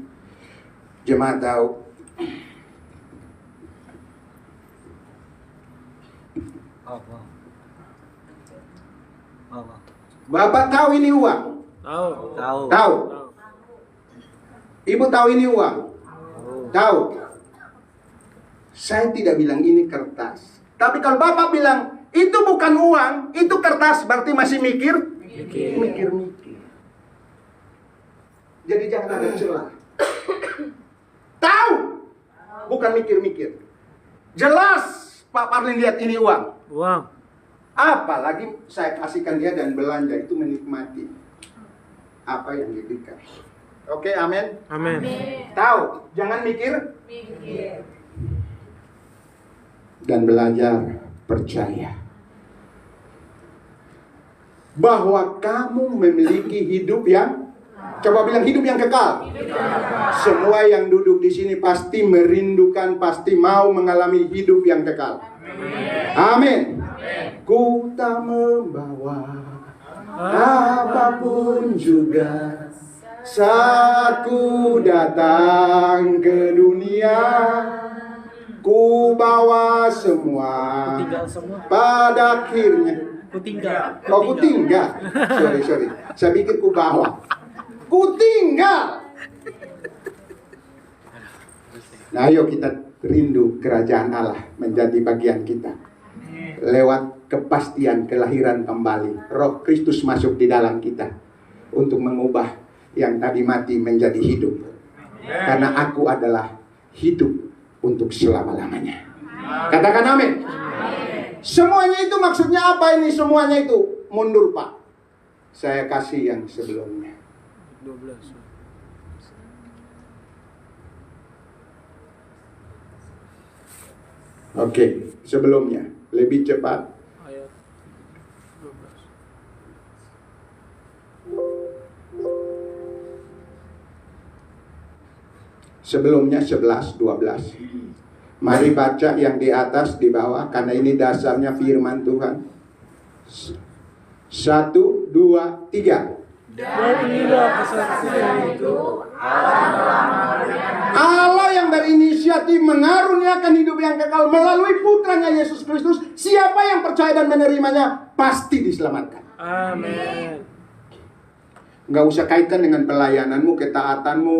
Jemaat tahu. Bapak tahu ini uang? Tahu. Tahu. Tahu. Ibu tahu ini uang? Tahu. Saya tidak bilang ini kertas. Tapi kalau Bapak bilang itu bukan uang, itu kertas, berarti masih mikir? Mikir. Jadi jangan ada celah. Tahu, bukan mikir-mikir. Jelas Pak Parlin lihat ini uang. Uang. Apalagi saya kasihkan dia dan belanja, itu menikmati apa yang diberikan. Oke, amin. Amin. Tahu, jangan mikir. Dan belajar percaya bahwa kamu memiliki hidup yang, coba bilang, hidup yang kekal. Semua yang duduk di sini pasti merindukan, pasti mau mengalami hidup yang kekal. Amin. Ku tak membawa apapun juga saat ku datang ke dunia. Ku bawa semua Tinggal semua. pada akhirnya. Ku tinggal. Oh, ku tinggal. Sorry. Saya pikir ku bawa. Ku tinggal. Nah, ayo kita rindu kerajaan Allah menjadi bagian kita. Lewat kepastian kelahiran kembali. Roh Kristus masuk di dalam kita untuk mengubah yang tadi mati menjadi hidup. Karena aku adalah hidup untuk selama-lamanya. Katakan amin. Semuanya itu maksudnya apa ini? Semuanya itu mundur, Pak. Saya kasih yang sebelumnya. 12. Oke, sebelumnya lebih cepat. Ayat 12. Sebelumnya 11, 12. Mari baca yang di atas, di bawah, karena ini dasarnya firman Tuhan. 1, 2, 3. Dan inilah kesaksian itu, Allah yang berinisiatif mengaruniakan hidup yang kekal melalui putranya Yesus Kristus. Siapa yang percaya dan menerimanya pasti diselamatkan. amin. Gak usah kaitkan dengan pelayananmu, ketaatanmu.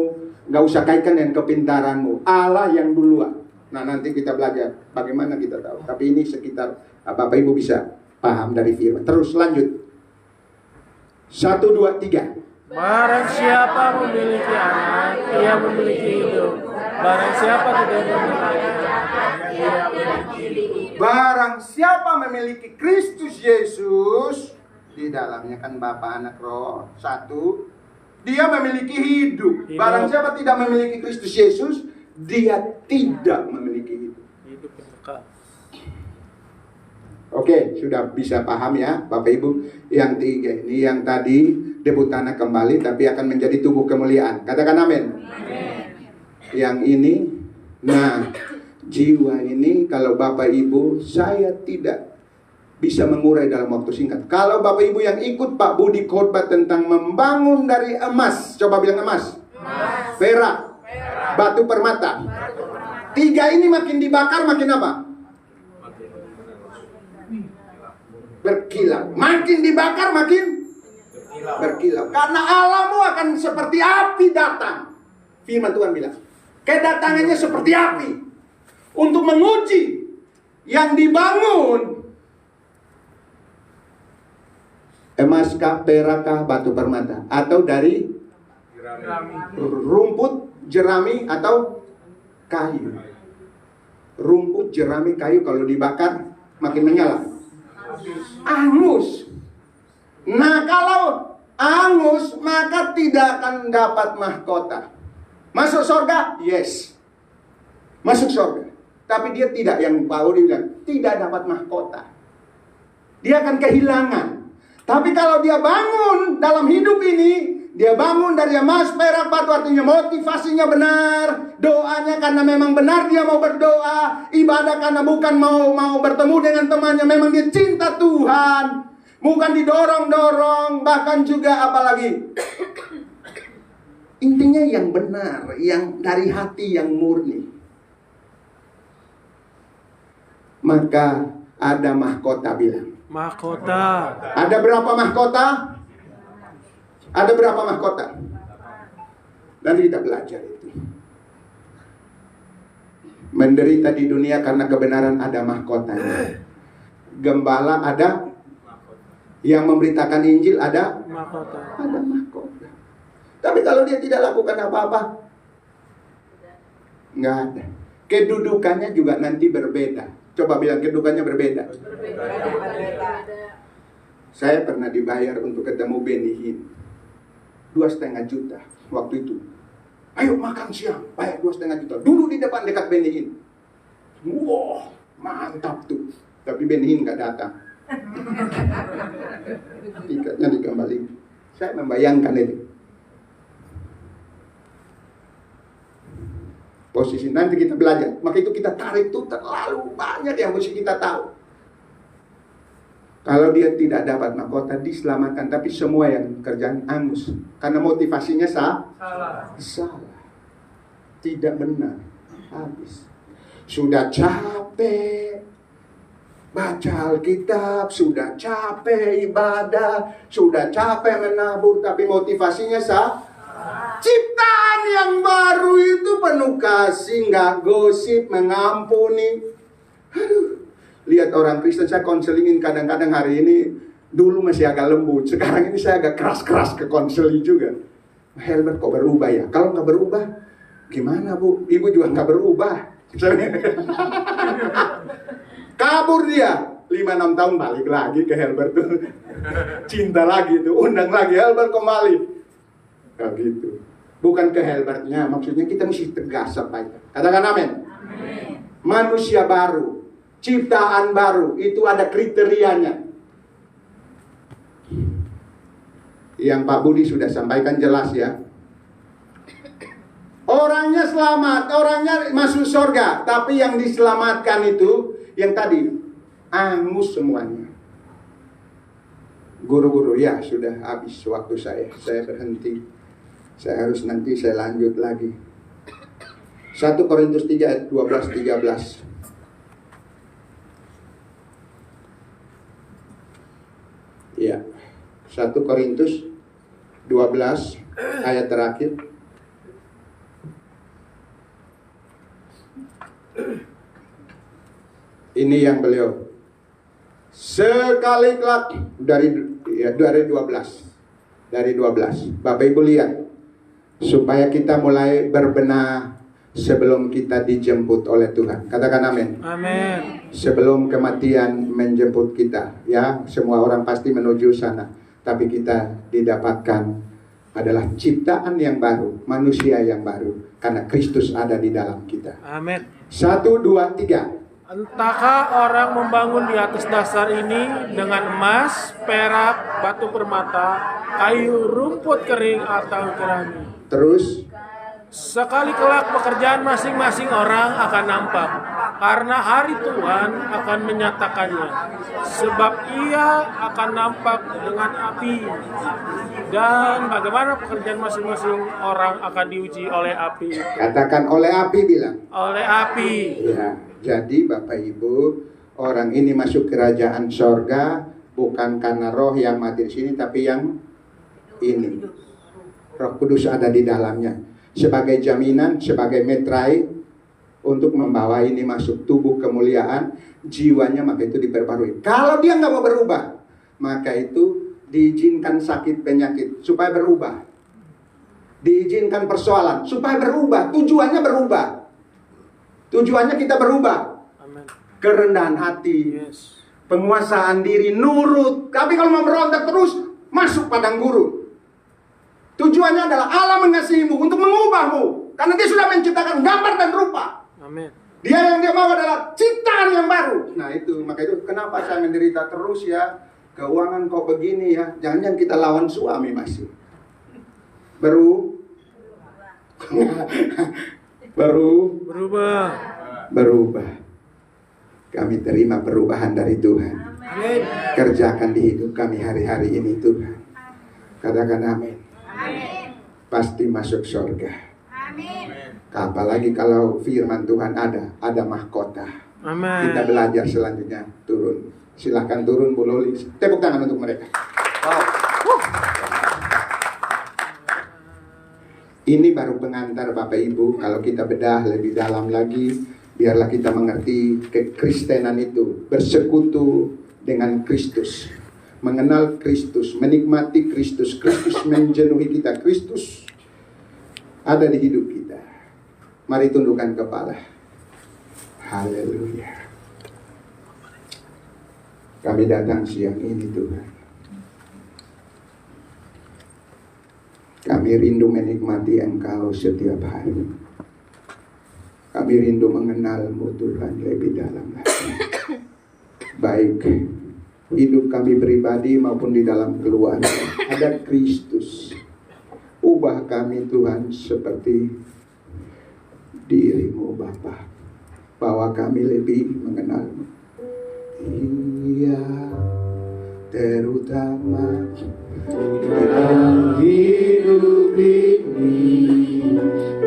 Gak usah kaitkan dengan kepintaranmu. Allah yang duluan. Nah, nanti kita belajar bagaimana kita tahu. Tapi ini sekitar Bapak Ibu bisa paham dari firman. Terus lanjut. 1, 2, 3. Barang siapa memiliki anak, ia memiliki hidup. Barang siapa tidak memiliki Barang siapa memiliki Kristus Yesus, di dalamnya kan Bapa, Anak, Roh, satu, dia memiliki hidup. Barang siapa tidak memiliki Kristus Yesus, dia tidak memiliki hidup. hidup yang kekal. Oke, sudah bisa paham ya Bapak Ibu. Yang tiga ini, yang tadi debut tanah kembali tapi akan menjadi tubuh kemuliaan. Katakan amin. Yang ini, nah, jiwa ini kalau Bapak Ibu, saya tidak bisa mengurai dalam waktu singkat. Kalau Bapak Ibu yang ikut Pak Budi khotbah tentang membangun dari emas, coba bilang emas, perak, batu permata. Tiga ini makin dibakar makin apa? Berkilau. Makin dibakar makin berkilau. Karena Allahmu akan seperti api datang. Firman Tuhan bilang, kedatangannya seperti api untuk menguji yang dibangun emaskah, perakkah, batu permata, atau dari rumput, jerami, atau kayu. Rumput, jerami, kayu kalau dibakar makin menyala, angus. Nah, kalau angus maka tidak akan dapat mahkota. Masuk surga? Yes, masuk surga. Tapi dia tidak, yang Paulus bilang, tidak dapat mahkota. Dia akan kehilangan. Tapi kalau dia bangun dalam hidup ini, dia bangun dari emas, perak, batu, artinya motivasinya benar. Doanya karena memang benar dia mau berdoa. Ibadah karena bukan mau bertemu dengan temannya. Memang dia cinta Tuhan. Bukan didorong-dorong. Bahkan juga apalagi. Intinya yang benar. Yang dari hati yang murni. Maka ada mahkota bilang. Mahkota. Ada berapa mahkota? Ada berapa mahkota? Nanti kita belajar itu. Menderita di dunia karena kebenaran ada mahkotanya. Gembala ada. Yang memberitakan Injil ada. Mahkota. Ada mahkota. Tapi kalau dia tidak lakukan apa-apa, nggak ada. Kedudukannya juga nanti berbeda. Coba bilang kedudukannya berbeda. Saya pernah dibayar untuk ketemu Benny Hinn. 2,5 juta waktu itu. Ayo makan siang, bayar 2,5 juta. Dulu di depan dekat Benny Hinn. Wah, mantap tuh. Tapi Benny Hinn nggak datang. Tiketnya dikembalikan. Saya membayangkan itu. Posisi nanti kita belajar. Maka itu kita tarik tuh terlalu banyak yang mesti kita tahu. Kalau dia tidak dapat mahkota diselamatkan, tapi semua yang kerjaan angus. Karena motivasinya salah. Tidak benar. Habis. Sudah capek baca Alkitab, sudah capek ibadah, sudah capek menabur, tapi motivasinya salah. Ciptaan yang baru itu penuh kasih, nggak gosip, mengampuni. Aduh, lihat orang Kristen, saya konselingin kadang-kadang hari ini. Dulu masih agak lembut, sekarang ini saya agak keras-keras ke konseling juga. Helbert kok berubah ya? Kalau nggak berubah, gimana Bu? Ibu juga nggak berubah. Kabur dia, 5-6 tahun balik lagi ke Helbert tuh. Cinta lagi tuh, undang lagi Helbert kembali. Kayak gitu. Bukan ke Helbertnya, maksudnya kita mesti tegas sampai. Katakan amin. Manusia baru, ciptaan baru, itu ada kriterianya. Yang Pak Budi sudah sampaikan jelas ya. Orangnya selamat, orangnya masuk surga, tapi yang diselamatkan itu yang tadi angus semuanya. Guru-guru, ya sudah habis waktu saya berhenti. Saya harus nanti saya lanjut lagi. 1 Korintus 3 ayat 12-13. Ya, 1 Korintus 12 ayat terakhir. Ini yang beliau sekali kelak dari 12. Dari 12. Bapak Ibu lihat, supaya kita mulai berbenah sebelum kita dijemput oleh Tuhan. Katakan amin. Amin. Sebelum kematian menjemput kita, ya, semua orang pasti menuju sana. Tapi kita didapatkan adalah ciptaan yang baru, manusia yang baru, karena Kristus ada di dalam kita. Amin. 1, 2, 3. Entahkah orang membangun di atas dasar ini dengan emas, perak, batu permata, kayu, rumput kering, atau jerami. Terus Sekali kelak pekerjaan masing-masing orang akan nampak, karena hari Tuhan akan menyatakannya. Sebab ia akan nampak dengan api. Dan bagaimana pekerjaan masing-masing orang akan diuji oleh api itu. katakan oleh api, bilang. Oleh api. Ya, jadi Bapak Ibu, orang ini masuk kerajaan sorga bukan karena roh yang mati di sini, tapi yang ini. Roh Kudus ada di dalamnya. sebagai jaminan, sebagai metrai untuk membawa ini masuk tubuh kemuliaan, jiwanya maka itu diperbarui. Kalau dia nggak mau berubah, maka itu diizinkan sakit penyakit supaya berubah. Diizinkan persoalan supaya berubah. Tujuannya berubah. Tujuannya kita berubah. Amin. Kerendahan hati, Yes. penguasaan diri, nurut. Tapi kalau mau berontak terus, masuk padang gurun. Tujuannya adalah Allah mengasihimu untuk mengubahmu, karena dia sudah menciptakan gambar dan rupa. Amin. Dia yang dia mau adalah ciptaan yang baru. Nah itu, maka itu kenapa saya menderita terus ya. Keuangan kok begini ya. Jangan-jangan kita lawan suami masih. Berubah. Kami terima perubahan dari Tuhan. Amin. Kerjakan di hidup kami hari-hari ini Tuhan. Katakan amin. Pasti masuk surga. Apalagi kalau firman Tuhan ada mahkota. Amin. Kita belajar selanjutnya, turun. Silahkan turun Bu Loli. Tepuk tangan untuk mereka. Ini baru pengantar Bapak Ibu. Kalau kita bedah lebih dalam lagi, biarlah kita mengerti kekristenan itu. Bersekutu dengan Kristus. Mengenal Kristus, menikmati Kristus. Kristus menjenuhi kita. Kristus ada di hidup kita. Mari tundukkan kepala. Haleluya. Kami datang siang ini Tuhan. Kami rindu menikmati Engkau setiap hari. Kami rindu mengenal-Mu Tuhan lebih dalam lagi. Baik hidup kami pribadi maupun di dalam keluarga. Ada Kristus. Ubah kami Tuhan seperti diri-Mu Bapa. Bahwa kami lebih mengenal-Mu. Iya, terutama dalam hidup ini,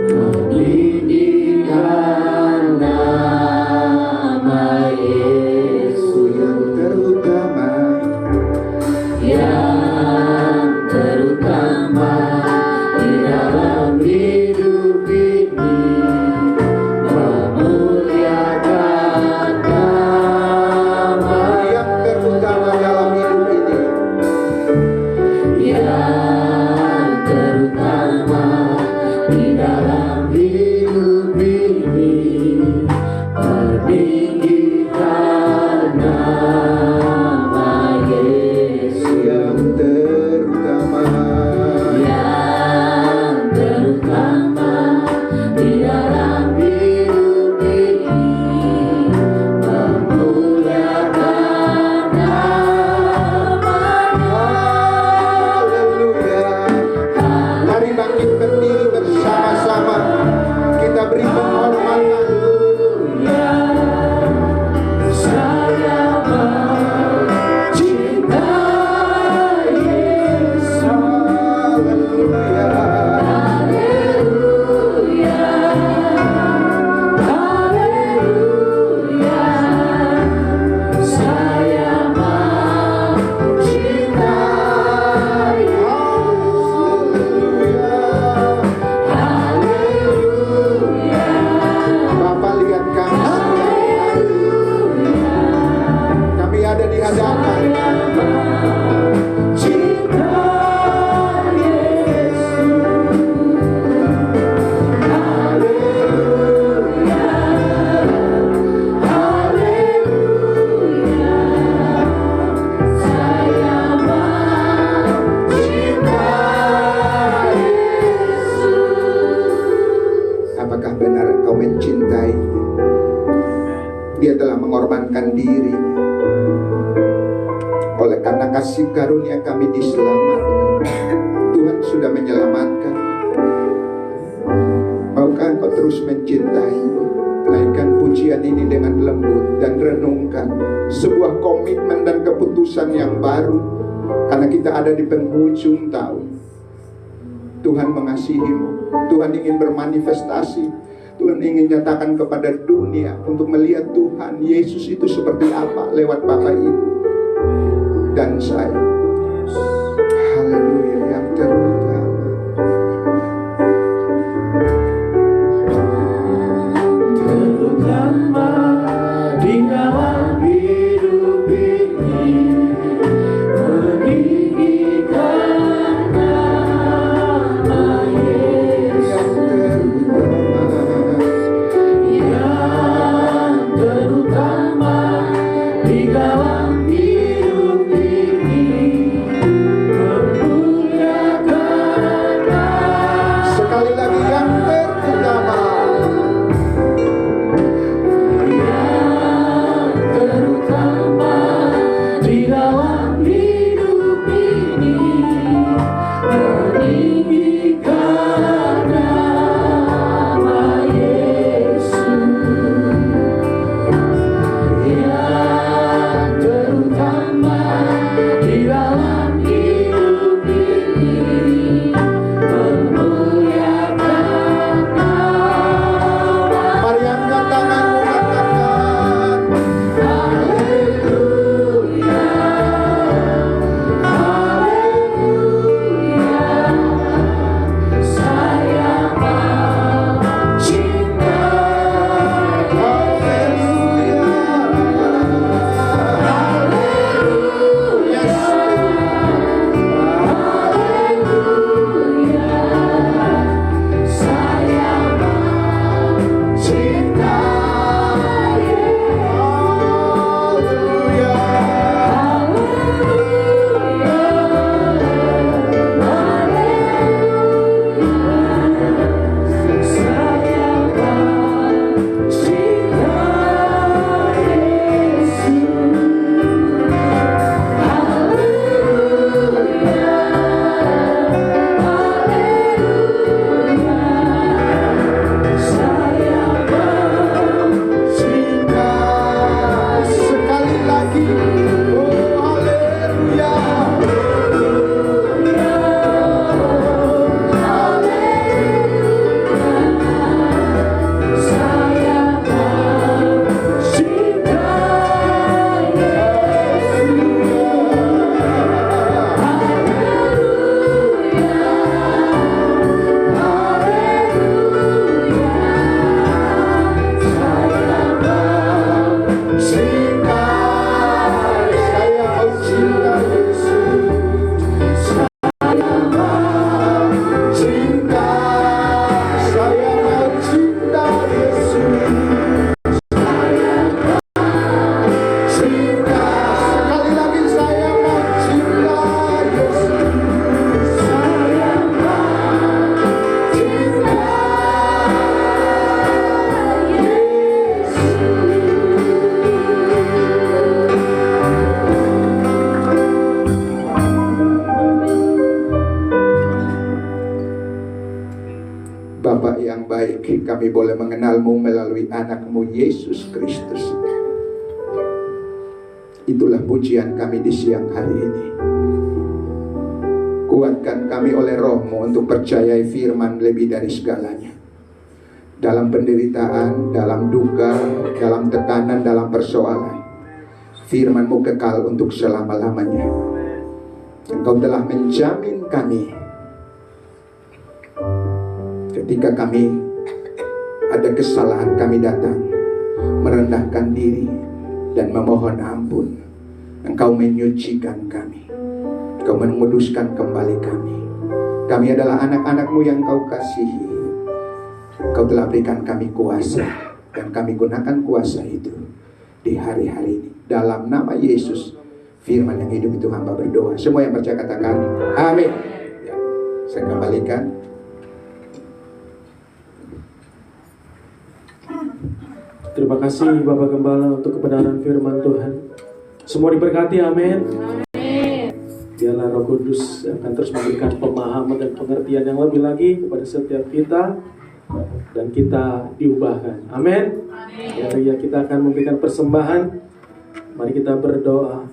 meninggikan nama Yesus yang terutama, di dalam hidup ini, memuliakan nama yang terutama dalam hidup ini. Yang terutama di dalam hidup ini, meninggikan nama Yesus yang terutama di dalam hidup ini, memuliakan nama-Nya. Mari bangkit berdiri bersama-sama. Kita beri penghormatan. Saya mencintai Yesus. Haleluya. Haleluya. Saya mencintai Bapak lihat kami, kami ada di hadapan. Cinta Yesus. Haleluya. Haleluya. Saya mencintai Yesus. Apakah benar engkau mencintai? Dia telah mengorbankan diri. Oleh karena kasih karunia kami diselamatkan. Tuhan sudah menyelamatkan. Maukah engkau terus mencintai? Naikkan pujian ini dengan lembut dan renungkan sebuah komitmen dan keputusan yang baru. Karena kita ada di penghujung tahun. Tuhan mengasihimu. Tuhan ingin bermanifestasi. Tuhan ingin nyatakan kepada dunia untuk melihat Tuhan Yesus itu seperti apa lewat Bapak Ibu dan saya. Haleluya. Yang terutama mengenalmu melalui anakmu Yesus Kristus. Itulah pujian kami di siang hari ini. Kuatkan kami oleh roh-Mu untuk percayai firman lebih dari segalanya. Dalam penderitaan, dalam duka, dalam tekanan, dalam persoalan, firman-Mu kekal untuk selama-lamanya. Engkau telah menjamin kami ketika kami ada kesalahan, kami datang merendahkan diri dan memohon ampun. Engkau menyucikan kami, Engkau menguduskan kembali kami. Kami adalah anak-anak-Mu yang Kau kasihi. Kau telah berikan kami kuasa, dan kami gunakan kuasa itu di hari-hari ini. Dalam nama Yesus, firman yang hidup itu hamba berdoa. Semua yang percaya katakan amin. Ya, saya kembalikan. Terima kasih Bapak Gembala untuk kebenaran firman Tuhan. Semua diberkati, amin. Biarlah Roh Kudus akan terus memberikan pemahaman dan pengertian yang lebih lagi kepada setiap kita, dan kita diubahkan, amin. Ya, kita akan memberikan persembahan. Mari kita berdoa.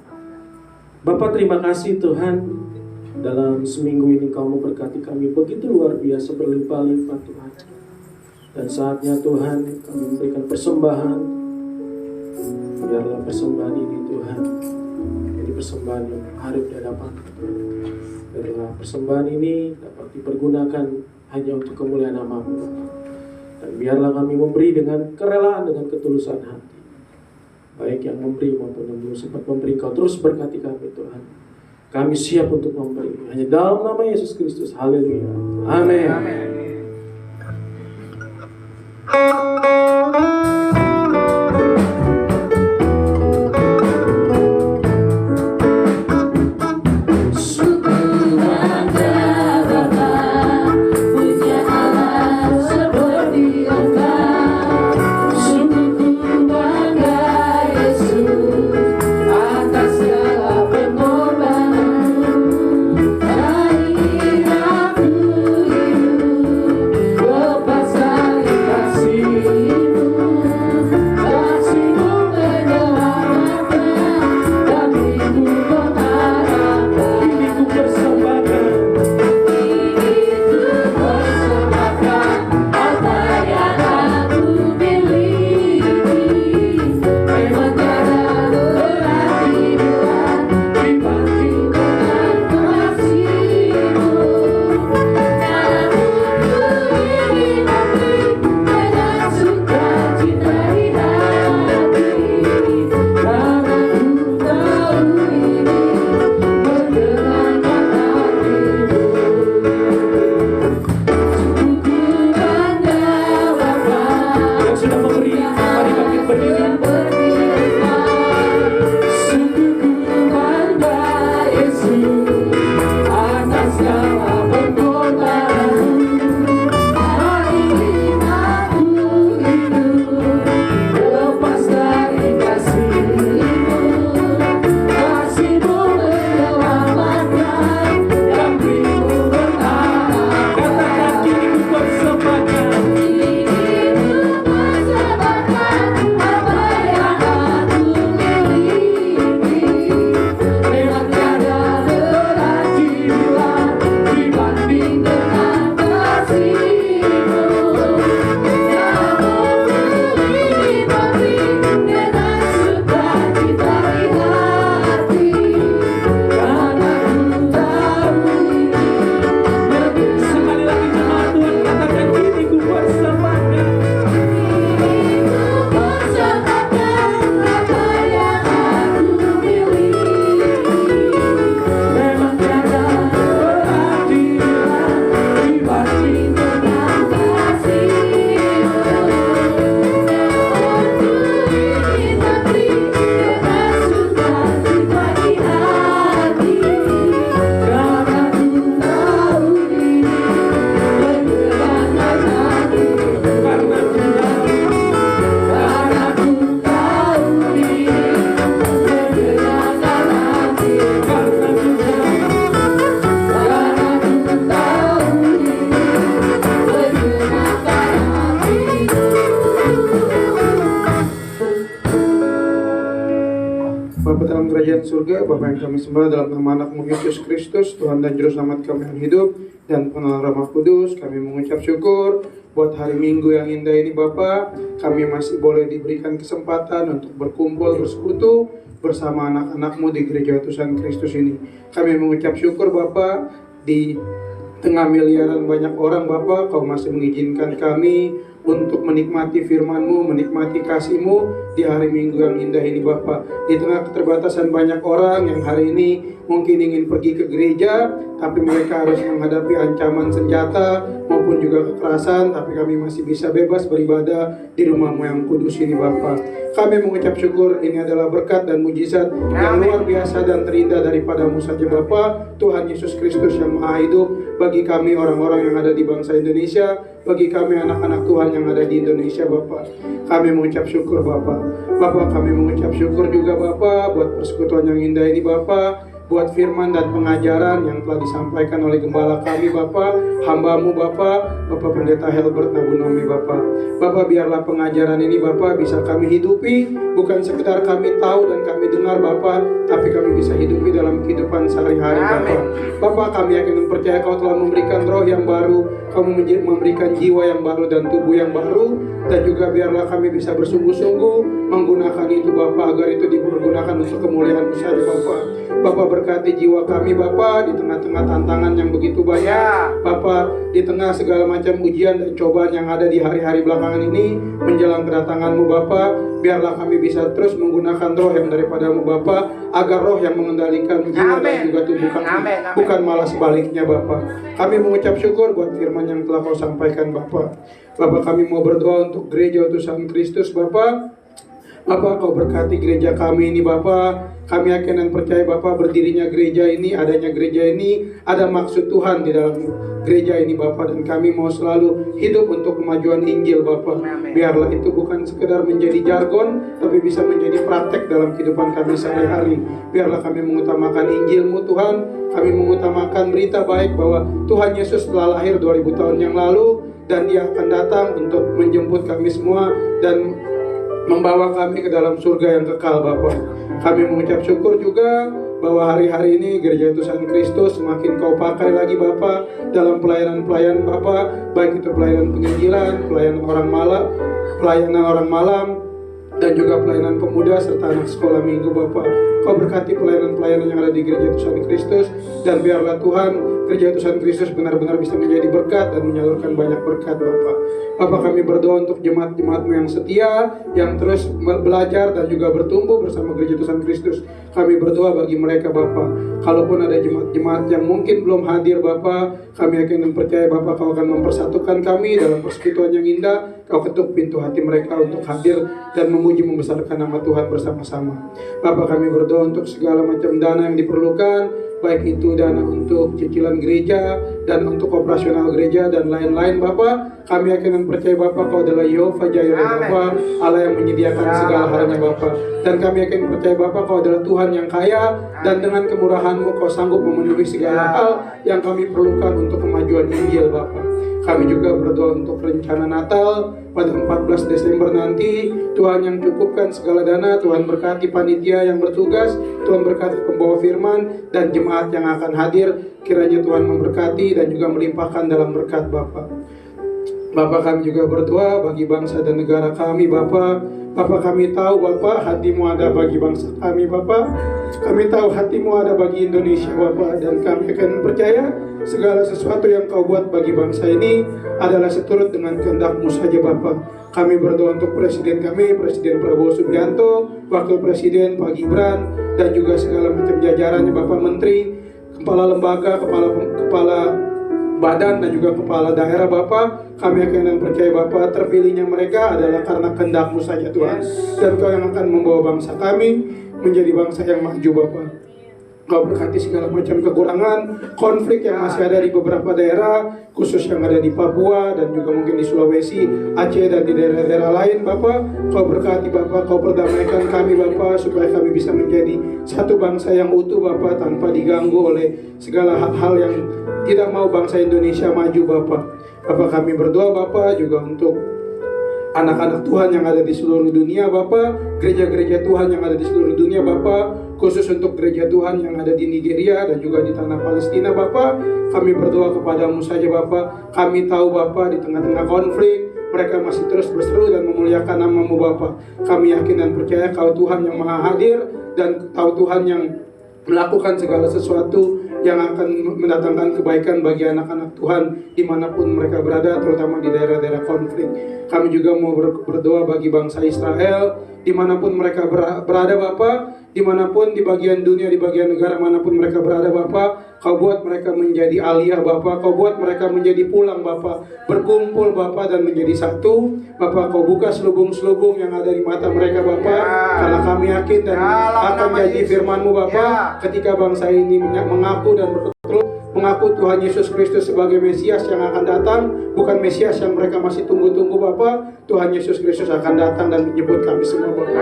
Bapak, terima kasih Tuhan, dalam seminggu ini Kau memberkati kami begitu luar biasa, berlimpah-limpah Tuhan. Dan saatnya Tuhan kami memberikan persembahan. Biarlah persembahan ini Tuhan jadi persembahan yang harus di hadapan Tuhan. Biarlah persembahan ini dapat dipergunakan hanya untuk kemuliaan nama-Mu. Dan biarlah kami memberi dengan kerelaan, dengan ketulusan hati. Baik yang memberi maupun yang belum sempat memberi, Kau terus berkati kami Tuhan. Kami siap untuk memberi hanya dalam nama Yesus Kristus. Haleluya. Amin. Amin. kerajaan surga, Bapa yang kami sembah dalam nama anak-Mu Yesus Kristus, Tuhan dan Juru Selamat kami yang hidup, dan pengenalan Roh Kudus, kami mengucap syukur buat hari Minggu yang indah ini Bapa. Kami masih boleh diberikan kesempatan untuk berkumpul, bersekutu bersama anak-anak-Mu di Gereja Utusan Kristus ini. Kami mengucap syukur Bapa, di tengah miliaran banyak orang Bapa, Kau masih mengizinkan kami untuk menikmati firman-Mu, menikmati kasih-Mu di hari Minggu yang indah ini Bapa. Di tengah keterbatasan banyak orang yang hari ini mungkin ingin pergi ke gereja, tapi mereka harus menghadapi ancaman senjata maupun juga kekerasan, tapi kami masih bisa bebas beribadah di rumah-Mu yang kudus ini Bapa. Kami mengucap syukur ini adalah berkat dan mujizat yang luar biasa dan terindah daripada-Mu saja Bapa. Tuhan Yesus Kristus yang Maha Hidup, bagi kami orang-orang yang ada di bangsa Indonesia, bagi kami anak-anak Tuhan yang ada di Indonesia Bapa. Kami mengucap syukur Bapa. Bapa, kami mengucap syukur juga Bapa buat persekutuan yang indah ini Bapa, buat firman dan pengajaran yang telah disampaikan oleh gembala kami Bapa, hamba-Mu Bapa, Bapak Pendeta Helbert Nabunomi Bapa. Bapa, biarlah pengajaran ini Bapa bisa kami hidupi, bukan sekedar kami tahu dan kami dengar Bapa, tapi kami bisa hidupi dalam kehidupan sehari-hari Bapa. Bapa, kami yakin dan percaya Kau telah memberikan roh yang baru, Kau memberikan jiwa yang baru dan tubuh yang baru, dan juga biarlah kami bisa bersungguh-sungguh menggunakan itu Bapa, agar itu dipergunakan untuk kemuliaan-Mu saja Bapa. Bapa, berkati jiwa kami Bapa di tengah-tengah tantangan yang begitu banyak Bapa, di tengah segala macam ujian dan cobaan yang ada di hari-hari belakangan ini menjelang kedatangan-Mu Bapa. Biarlah kami bisa terus menggunakan roh yang daripada-Mu Bapa, agar roh yang mengendalikan jiwa dan juga tubuh kami, bukan malah sebaliknya Bapa. Kami mengucap syukur buat firman yang telah Kau sampaikan Bapa. Bapa, kami mau berdoa untuk Gereja Utusan Kristus Bapa. Bapa, Kau berkati gereja kami ini Bapa. Kami yakin dan percaya Bapa, berdirinya gereja ini, adanya gereja ini, ada maksud Tuhan di dalam gereja ini Bapa. Dan kami mau selalu hidup untuk kemajuan Injil Bapa. Biarlah itu bukan sekedar menjadi jargon, tapi bisa menjadi praktek dalam kehidupan kami sehari-hari. Biarlah kami mengutamakan Injil-Mu Tuhan. Kami mengutamakan berita baik bahwa Tuhan Yesus telah lahir 2000 tahun yang lalu, dan Dia akan datang untuk menjemput kami semua dan membawa kami ke dalam surga yang kekal Bapa. Kami mengucap syukur juga bahwa hari-hari ini Gereja Utusan Kristus semakin Kau pakai lagi Bapa dalam pelayanan-pelayanan Bapa, baik itu pelayanan penginjilan, pelayanan orang malam, dan juga pelayanan pemuda serta anak sekolah minggu Bapa. Kau berkati pelayanan-pelayanan yang ada di Gereja Utusan Kristus, dan biarlah Tuhan Gereja Utusan Kristus benar-benar bisa menjadi berkat dan menyalurkan banyak berkat Bapa. Bapa, kami berdoa untuk jemaat-jemaat-Mu yang setia, yang terus belajar dan juga bertumbuh bersama Gereja Utusan Kristus. Kami berdoa bagi mereka Bapa. Kalaupun ada jemaat-jemaat yang mungkin belum hadir Bapa, kami yakin dan percaya Bapa Kau akan mempersatukan kami dalam persekutuan yang indah. Kau ketuk pintu hati mereka untuk hadir dan memuji membesarkan nama Tuhan bersama-sama. Bapa, kami berdoa untuk segala macam dana yang diperlukan, baik itu dana untuk cicilan gereja dan untuk operasional gereja dan lain-lain Bapa. Kami yakin dan percaya Bapa Kau adalah Yehova Jireh Bapa, Allah yang menyediakan segala halnya Bapa. Dan kami yakin dan percaya Bapa Kau adalah Tuhan yang kaya, dan dengan kemurahan-Mu Kau sanggup memenuhi segala hal yang kami perlukan untuk kemajuan Injil Bapa. Kami juga berdoa untuk rencana Natal pada 14 Desember nanti. Tuhan yang cukupkan segala dana, Tuhan berkati panitia yang bertugas, Tuhan berkati pembawa firman dan jemaat yang akan hadir. Kiranya Tuhan memberkati dan juga melimpahkan dalam berkat Bapa. Bapa, kami juga berdoa bagi bangsa dan negara kami Bapa. Bapa, kami tahu Bapa, hati-Mu ada bagi bangsa kami Bapa. Kami tahu hati-Mu ada bagi Indonesia Bapa, dan kami akan percaya segala sesuatu yang Kau buat bagi bangsa ini adalah seturut dengan kehendak-Mu saja Bapa. Kami berdoa untuk Presiden kami, Presiden Prabowo Subianto, Wakil Presiden Pak Gibran, dan juga segala macam jajarannya Bapak Menteri, Kepala Lembaga, Kepala Badan, dan juga Kepala Daerah Bapak. Kami akan yang percaya Bapak, terpilihnya mereka adalah karena kehendak-Mu saja Tuhan. Dan Kau yang akan membawa bangsa kami menjadi bangsa yang maju Bapak. Kau berkati segala macam kekurangan, konflik yang masih ada di beberapa daerah, khusus yang ada di Papua dan juga mungkin di Sulawesi, Aceh, dan di daerah-daerah lain Bapak. Kau berkati Bapak, Kau perdamaikan kami Bapak, supaya kami bisa menjadi satu bangsa yang utuh Bapak, tanpa diganggu oleh segala hal-hal yang tidak mau bangsa Indonesia maju Bapak. Bapak, kami berdoa Bapak juga untuk anak-anak Tuhan yang ada di seluruh dunia Bapak, gereja-gereja Tuhan yang ada di seluruh dunia Bapak, khusus untuk gereja Tuhan yang ada di Nigeria dan juga di tanah Palestina Bapak. Kami berdoa kepadamu saja Bapak. Kami tahu Bapak di tengah-tengah konflik mereka masih terus berseru dan memuliakan nama-Mu Bapak. Kami yakin dan percaya Kau Tuhan yang maha hadir, dan Kau Tuhan yang melakukan segala sesuatu yang akan mendatangkan kebaikan bagi anak-anak Tuhan dimanapun mereka berada, terutama di daerah-daerah konflik. Kami juga mau berdoa bagi bangsa Israel dimanapun mereka berada Bapak, dimanapun di bagian dunia, di bagian negara manapun mereka berada Bapak. Kau buat mereka menjadi aliyah Bapak, Kau buat mereka menjadi pulang Bapak, berkumpul Bapak dan menjadi satu Bapak. Kau buka selubung-selubung yang ada di mata mereka Bapak, karena kami yakin dan akan jadi firman-Mu Bapak, ketika bangsa ini mengaku dan mengaku Tuhan Yesus Kristus sebagai Mesias yang akan datang, bukan Mesias yang mereka masih tunggu-tunggu Bapak. Tuhan Yesus Kristus akan datang dan menyebut kami semua Bapak.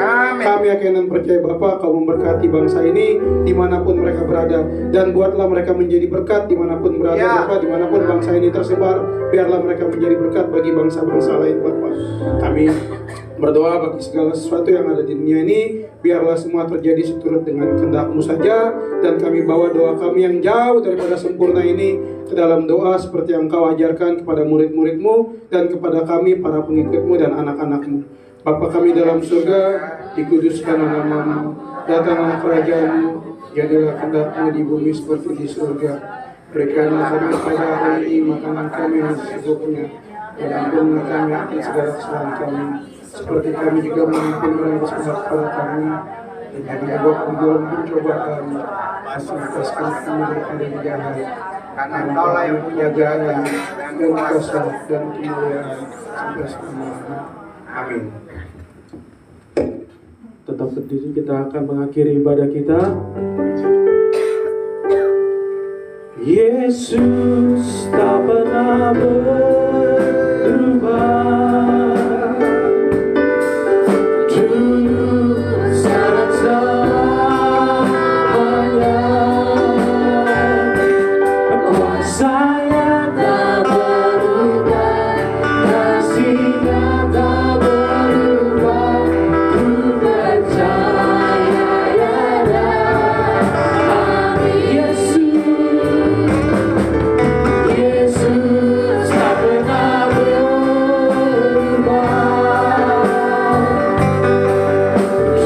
Kami yakin dan percaya Bapak, Kau memberkati bangsa ini dimanapun mereka berada, dan buatlah mereka menjadi berkat dimanapun berada Bapak. Dimanapun bangsa ini tersebar, biarlah mereka menjadi berkat bagi bangsa-bangsa lain Bapak. Kami berdoa bagi segala sesuatu yang ada di dunia ini, biarlah semua terjadi seturut dengan kehendak-Mu saja, dan kami bawa doa kami yang jauh daripada sempurna ini ke dalam doa seperti yang Kau ajarkan kepada murid-murid-Mu dan kepada kami para pengikut-Mu dan anak-anak-Mu. Bapa kami dalam surga, dikuduskan nama-Mu, datanglah kerajaan-Mu, jadilah kehendak-Mu di bumi seperti di surga. Berikanlah kami pada hari ini makanan kami yang secukupnya, dan ampunilah kami akan segala kesalahan kami, seperti kami juga mengampuni orang yang bersalah kepada kami, dan jangan bawa kami dalam pencobaan, bebaskan kami daripada yang jahat, karena Engkaulah yang punya kerajaan dan kuasa dan kemuliaan sampai selamanya. Amin. Tetap berdiri, kita akan mengakhiri ibadah kita. Yesus tak pernah berubah. Dulu sekarang selamanya. Kuasa-Nya tak berubah, kasih-Nya tak berubah. Ku percaya ada. Amin. Yesus tak pernah berubah.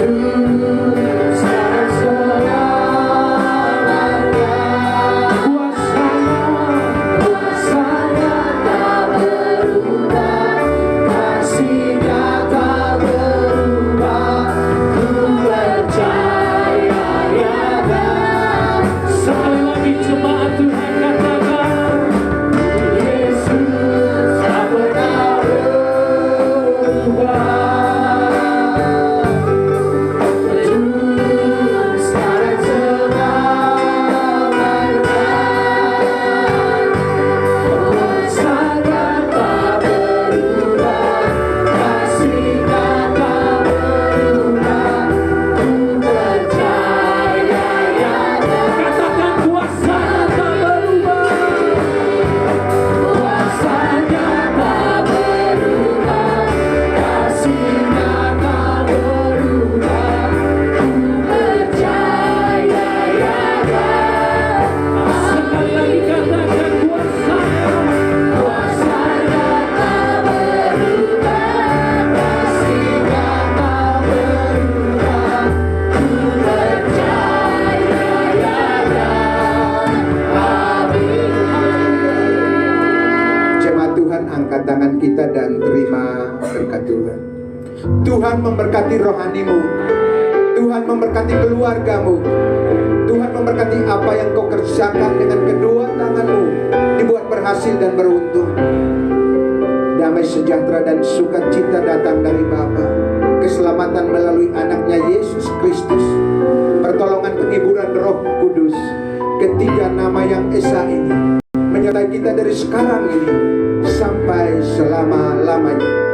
Dulu sekarang selamanya. Kuasa-Nya tak berubah, kasih-Nya tak berubah. Ku percaya ada. Sekali lagi jemaat Tuhan katakan, Yesus tak pernah berubah. Dulu sekarang selamanya. Kuasa-Nya tak berubah, kasih-Nya tak berubah. Ku percaya ada. Katakan, kuasa-Nya tak berubah. Kuasa-Nya tak berubah, kasih-Nya tak berubah. Ku percaya ada. Sekali lagi katakan, kuasa-Nya tak berubah, kasih-Nya tak berubah. Ku percaya ada. Amin. Jemaat Tuhan, angkat tangan kita dan terima berkat Tuhan. Tuhan memberkati rohanimu, Tuhan memberkati keluargamu, Tuhan memberkati apa yang kau kerjakan dengan kedua tanganmu, dibuat berhasil dan beruntung. Damai sejahtera dan sukacita datang dari Bapa, keselamatan melalui anaknya Yesus Kristus, pertolongan penghiburan Roh Kudus, ketiga nama yang esa ini menyertai kita dari sekarang ini sampai selama-lamanya.